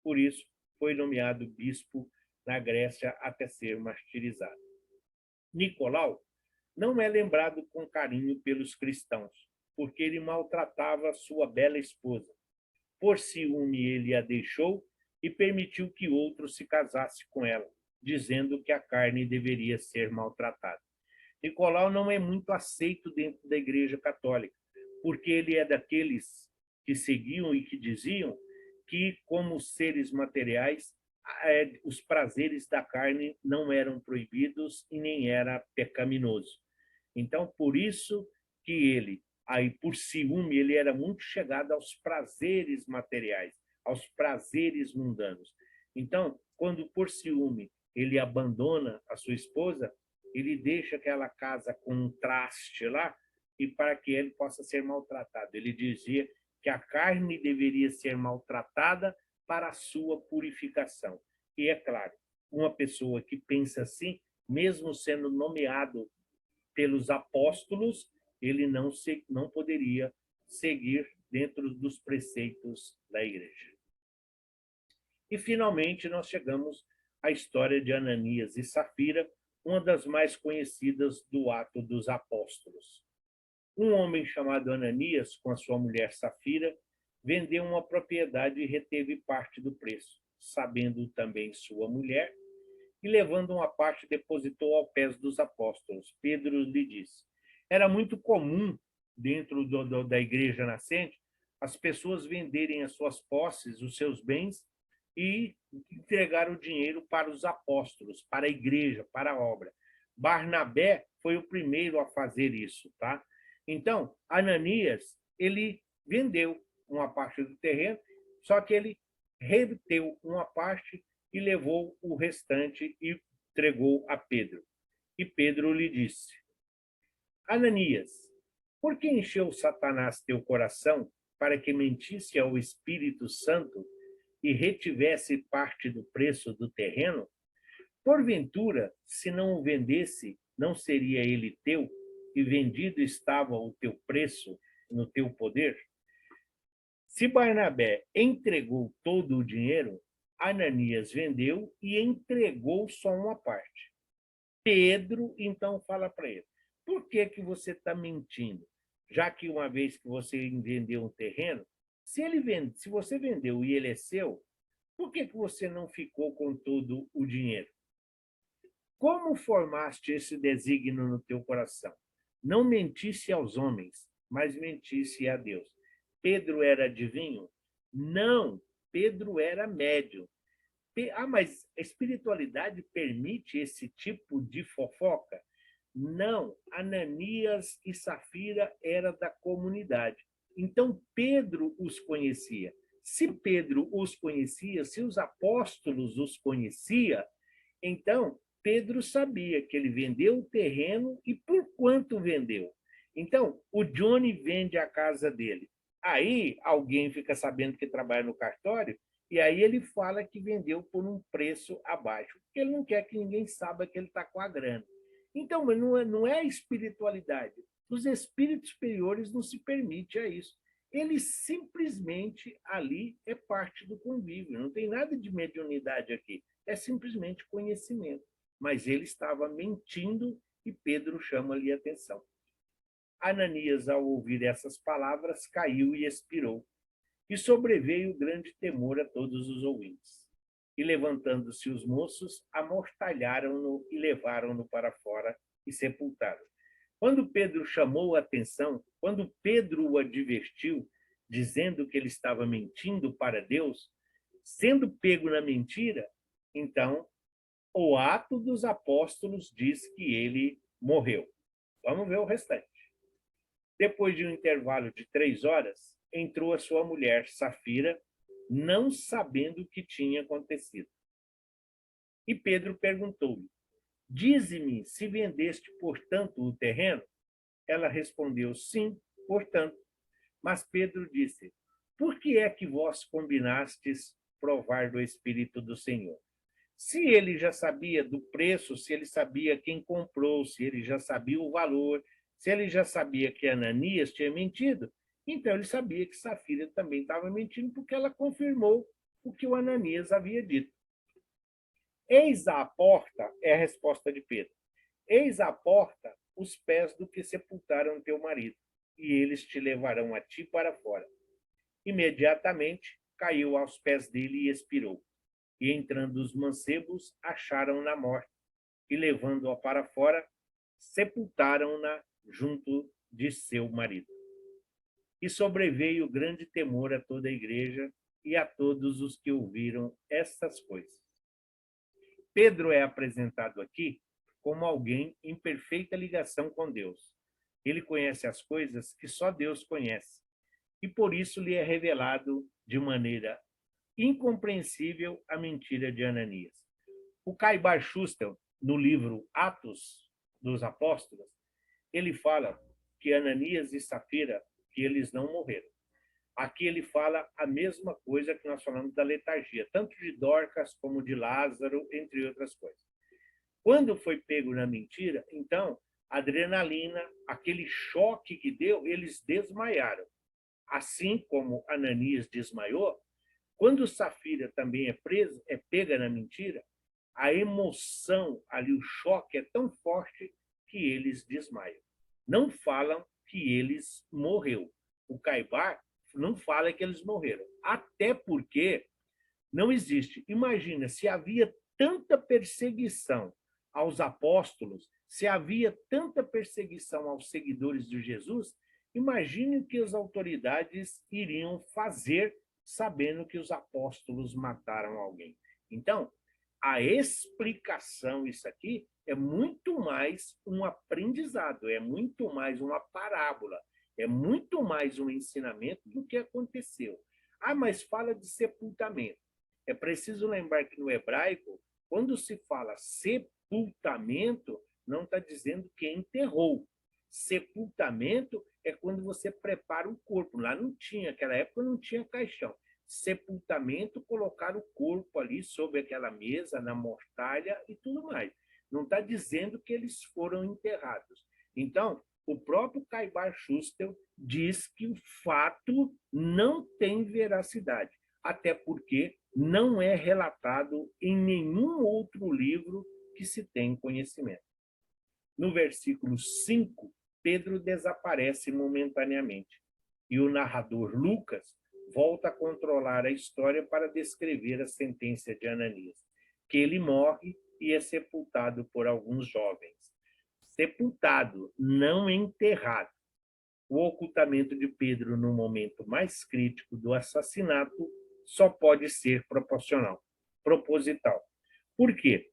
Por isso, foi nomeado bispo na Grécia até ser martirizado. Nicolau não é lembrado com carinho pelos cristãos, porque ele maltratava sua bela esposa. Por ciúme, ele a deixou e permitiu que outro se casasse com ela, dizendo que a carne deveria ser maltratada. Nicolau não é muito aceito dentro da Igreja Católica, porque ele é daqueles que seguiam e que diziam que, como seres materiais, os prazeres da carne não eram proibidos e nem era pecaminoso. Então, por isso que ele, aí por ciúme, ele era muito chegado aos prazeres materiais, aos prazeres mundanos. Então, quando por ciúme ele abandona a sua esposa, ele deixa aquela casa com um traste lá e para que ele possa ser maltratado. Ele dizia que a carne deveria ser maltratada para a sua purificação. E é claro, uma pessoa que pensa assim, mesmo sendo nomeado pelos apóstolos, ele não poderia seguir dentro dos preceitos da igreja. E, finalmente, nós chegamos à história de Ananias e Safira, uma das mais conhecidas do Ato dos Apóstolos. Um homem chamado Ananias, com a sua mulher Safira, vendeu uma propriedade e reteve parte do preço, sabendo também sua mulher, e levando uma parte depositou aos pés dos apóstolos. Pedro lhe disse. Era muito comum, dentro da igreja nascente, as pessoas venderem as suas posses, os seus bens, e entregar o dinheiro para os apóstolos, para a igreja, para a obra. Barnabé foi o primeiro a fazer isso, tá? Então, Ananias, ele vendeu uma parte do terreno, só que ele reteu uma parte e levou o restante e entregou a Pedro. E Pedro lhe disse, Ananias, por que encheu Satanás teu coração para que mentisse ao Espírito Santo e retivesse parte do preço do terreno? Porventura, se não o vendesse, não seria ele teu, e vendido estava o teu preço no teu poder? Se Barnabé entregou todo o dinheiro, Ananias vendeu e entregou só uma parte. Pedro, então, fala para ele, por que você está mentindo? Já que uma vez que você vendeu um terreno, se você vendeu e ele é seu, por que você não ficou com todo o dinheiro? Como formaste esse desígnio no teu coração? Não mentisse aos homens, mas mentisse a Deus. Pedro era adivinho? Não, Pedro era médium. Mas a espiritualidade permite esse tipo de fofoca? Não, Ananias e Safira eram da comunidade. Então, Pedro os conhecia. Se Pedro os conhecia, se os apóstolos os conheciam, então Pedro sabia que ele vendeu o terreno e por quanto vendeu. Então, o Johnny vende a casa dele. Aí, alguém fica sabendo que trabalha no cartório e aí ele fala que vendeu por um preço abaixo, porque ele não quer que ninguém saiba que ele está com a grana. Então, não é a espiritualidade. Os espíritos superiores não se permite a isso. Ele simplesmente ali é parte do convívio. Não tem nada de mediunidade aqui. É simplesmente conhecimento. Mas ele estava mentindo e Pedro chama-lhe a atenção. Ananias, ao ouvir essas palavras, caiu e expirou. E sobreveio grande temor a todos os ouvintes. E, levantando-se os moços, amortalharam-no e levaram-no para fora e sepultaram. Quando Pedro chamou a atenção, quando Pedro o advertiu, dizendo que ele estava mentindo para Deus, sendo pego na mentira, então o Ato dos Apóstolos diz que ele morreu. Vamos ver o restante. Depois de um intervalo de 3 horas, entrou a sua mulher, Safira, não sabendo o que tinha acontecido. E Pedro perguntou-lhe, dize-me se vendeste, portanto, o terreno? Ela respondeu, sim, portanto. Mas Pedro disse, por que é que vós combinastes provar do Espírito do Senhor? Se ele já sabia do preço, se ele sabia quem comprou, se ele já sabia o valor, se ele já sabia que Ananias tinha mentido, então ele sabia que Safira também estava mentindo, porque ela confirmou o que o Ananias havia dito. Eis à porta, é a resposta de Pedro, eis à porta os pés do que sepultaram teu marido, e eles te levarão a ti para fora. Imediatamente caiu aos pés dele e expirou. E entrando os mancebos, acharam-na morta, e levando-a para fora, sepultaram-na junto de seu marido. e sobreveio grande temor a toda a igreja e a todos os que ouviram estas coisas. Pedro é apresentado aqui como alguém em perfeita ligação com Deus. Ele conhece as coisas que só Deus conhece, e por isso lhe é revelado de maneira incompreensível a mentira de Ananias. O Caibar Schuster, no livro Atos dos Apóstolos, ele fala que Ananias e Safira, que eles não morreram. Aqui ele fala a mesma coisa que nós falamos da letargia, tanto de Dorcas como de Lázaro, entre outras coisas. Quando foi pego na mentira, então, a adrenalina, aquele choque que deu, eles desmaiaram. Assim como Ananias desmaiou, quando Safira também é pega na mentira, a emoção ali, o choque é tão forte que eles desmaiam. Não falam que eles morreu. O Caibar não fala que eles morreram. Até porque não existe. Imagina, se havia tanta perseguição aos apóstolos, se havia tanta perseguição aos seguidores de Jesus, imagine o que as autoridades iriam fazer sabendo que os apóstolos mataram alguém. Então, a explicação, isso aqui, é muito mais um aprendizado, é muito mais uma parábola, é muito mais um ensinamento do que aconteceu. Ah, mas fala de sepultamento. É preciso lembrar que no hebraico, quando se fala sepultamento, não está dizendo que enterrou. Sepultamento é quando você prepara o corpo. Lá não tinha, naquela época não tinha caixão. Sepultamento, colocar o corpo ali sobre aquela mesa, na mortalha e tudo mais. Não está dizendo que eles foram enterrados. Então, o próprio Caibar Schuster diz que o fato não tem veracidade, até porque não é relatado em nenhum outro livro que se tem conhecimento. No versículo 5, Pedro desaparece momentaneamente e o narrador Lucas volta a controlar a história para descrever a sentença de Ananias, que ele morre e é sepultado por alguns jovens. Sepultado, não enterrado. O ocultamento de Pedro no momento mais crítico do assassinato só pode ser proposital. Por quê?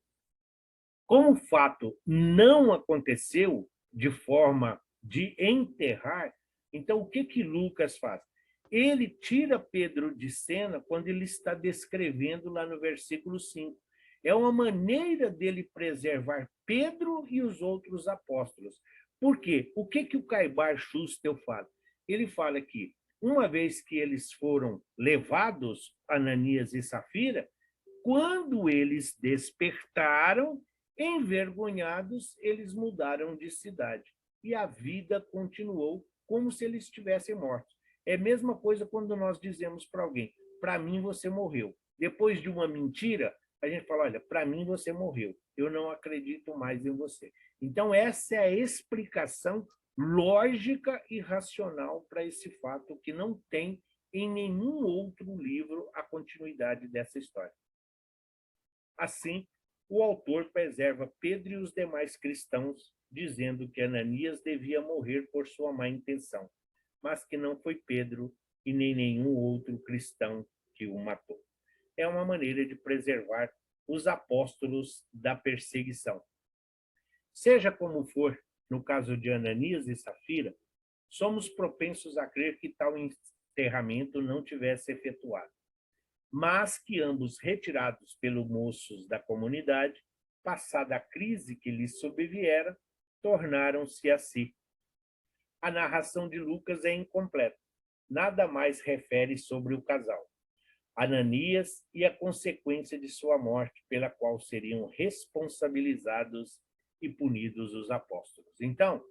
Como o fato não aconteceu de forma de enterrar, então o que Lucas faz? Ele tira Pedro de cena quando ele está descrevendo lá no versículo 5. É uma maneira dele preservar Pedro e os outros apóstolos. Por quê? O que o Caibar Schuster fala? Ele fala que, uma vez que eles foram levados, Ananias e Safira, quando eles despertaram, envergonhados, eles mudaram de cidade. E a vida continuou como se eles estivessem mortos. É a mesma coisa quando nós dizemos para alguém, para mim você morreu. Depois de uma mentira, a gente fala, olha, para mim você morreu. Eu não acredito mais em você. Então, essa é a explicação lógica e racional para esse fato que não tem em nenhum outro livro a continuidade dessa história. Assim, o autor preserva Pedro e os demais cristãos, dizendo que Ananias devia morrer por sua má intenção, mas que não foi Pedro e nem nenhum outro cristão que o matou. É uma maneira de preservar os apóstolos da perseguição. Seja como for, no caso de Ananias e Safira, somos propensos a crer que tal enterramento não tivesse efetuado, mas que ambos retirados pelos moços da comunidade, passada a crise que lhes sobreviera, tornaram-se a si. A narração de Lucas é incompleta. Nada mais refere sobre o casal, Ananias e a consequência de sua morte, pela qual seriam responsabilizados e punidos os apóstolos. Então,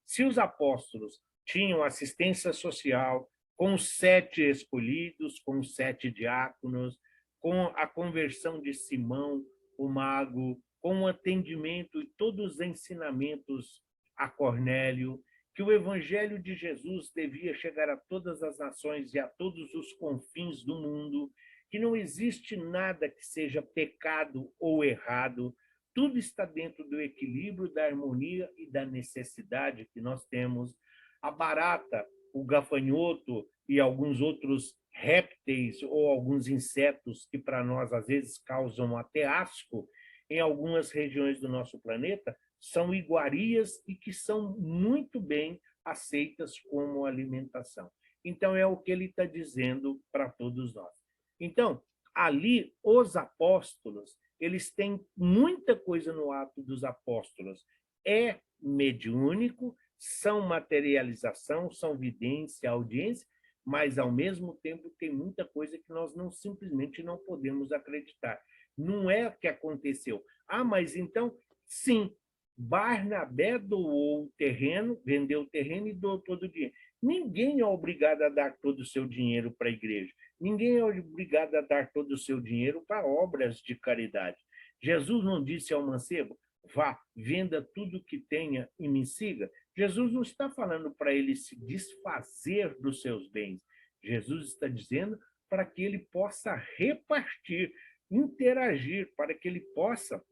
se os apóstolos tinham assistência social, com os 7 escolhidos, com os 7 diáconos, com a conversão de Simão, o mago, com o atendimento e todos os ensinamentos a Cornélio, que o evangelho de Jesus devia chegar a todas as nações e a todos os confins do mundo, que não existe nada que seja pecado ou errado, tudo está dentro do equilíbrio, da harmonia e da necessidade que nós temos. A barata o gafanhoto e alguns outros répteis ou alguns insetos que para nós às vezes causam até asco, em algumas regiões do nosso planeta, são iguarias e que são muito bem aceitas como alimentação. Então, é o que ele está dizendo para todos nós. Então, ali, os apóstolos, eles têm muita coisa no ato dos apóstolos. É mediúnico, são materialização, são vidência, audiência, mas, ao mesmo tempo, tem muita coisa que nós não simplesmente não podemos acreditar. Não é o que aconteceu. Ah, mas então, sim, Barnabé doou o terreno, vendeu o terreno e doou todo o dinheiro. Ninguém é obrigado a dar todo o seu dinheiro para a igreja. Ninguém é obrigado a dar todo o seu dinheiro para obras de caridade. Jesus não disse ao mancebo, vá, venda tudo que tenha e me siga. Jesus não está falando para ele se desfazer dos seus bens. Jesus está dizendo para que ele possa repartir, interagir, para que ele possa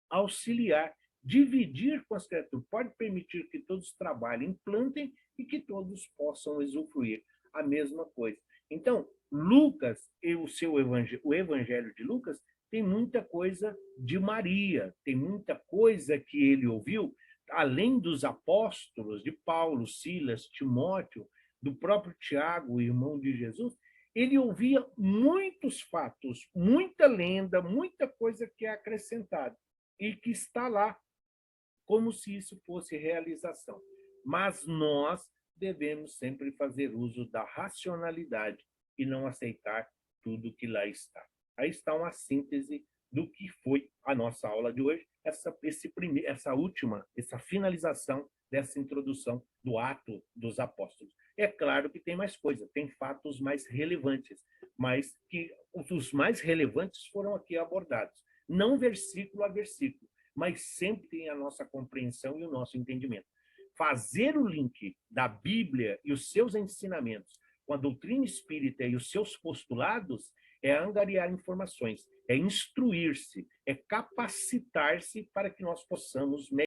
auxiliar, dividir com as criaturas. Pode permitir que todos trabalhem, plantem e que todos possam usufruir a mesma coisa. Então, Lucas e o Evangelho de Lucas tem muita coisa de Maria, tem muita coisa que ele ouviu, além dos apóstolos, de Paulo, Silas, Timóteo, do próprio Tiago, irmão de Jesus. Ele ouvia muitos fatos, muita lenda, muita coisa que é acrescentada e que está lá como se isso fosse realização. Mas nós devemos sempre fazer uso da racionalidade e não aceitar tudo que lá está. Aí está uma síntese do que foi a nossa aula de hoje, essa finalização dessa introdução do ato dos apóstolos. É claro que tem mais coisa, tem fatos mais relevantes, mas que os mais relevantes foram aqui abordados, não versículo a versículo, mas sempre tem a nossa compreensão e o nosso entendimento. Fazer o link da Bíblia e os seus ensinamentos com a doutrina espírita e os seus postulados é angariar informações, é instruir-se, é capacitar-se para que nós possamos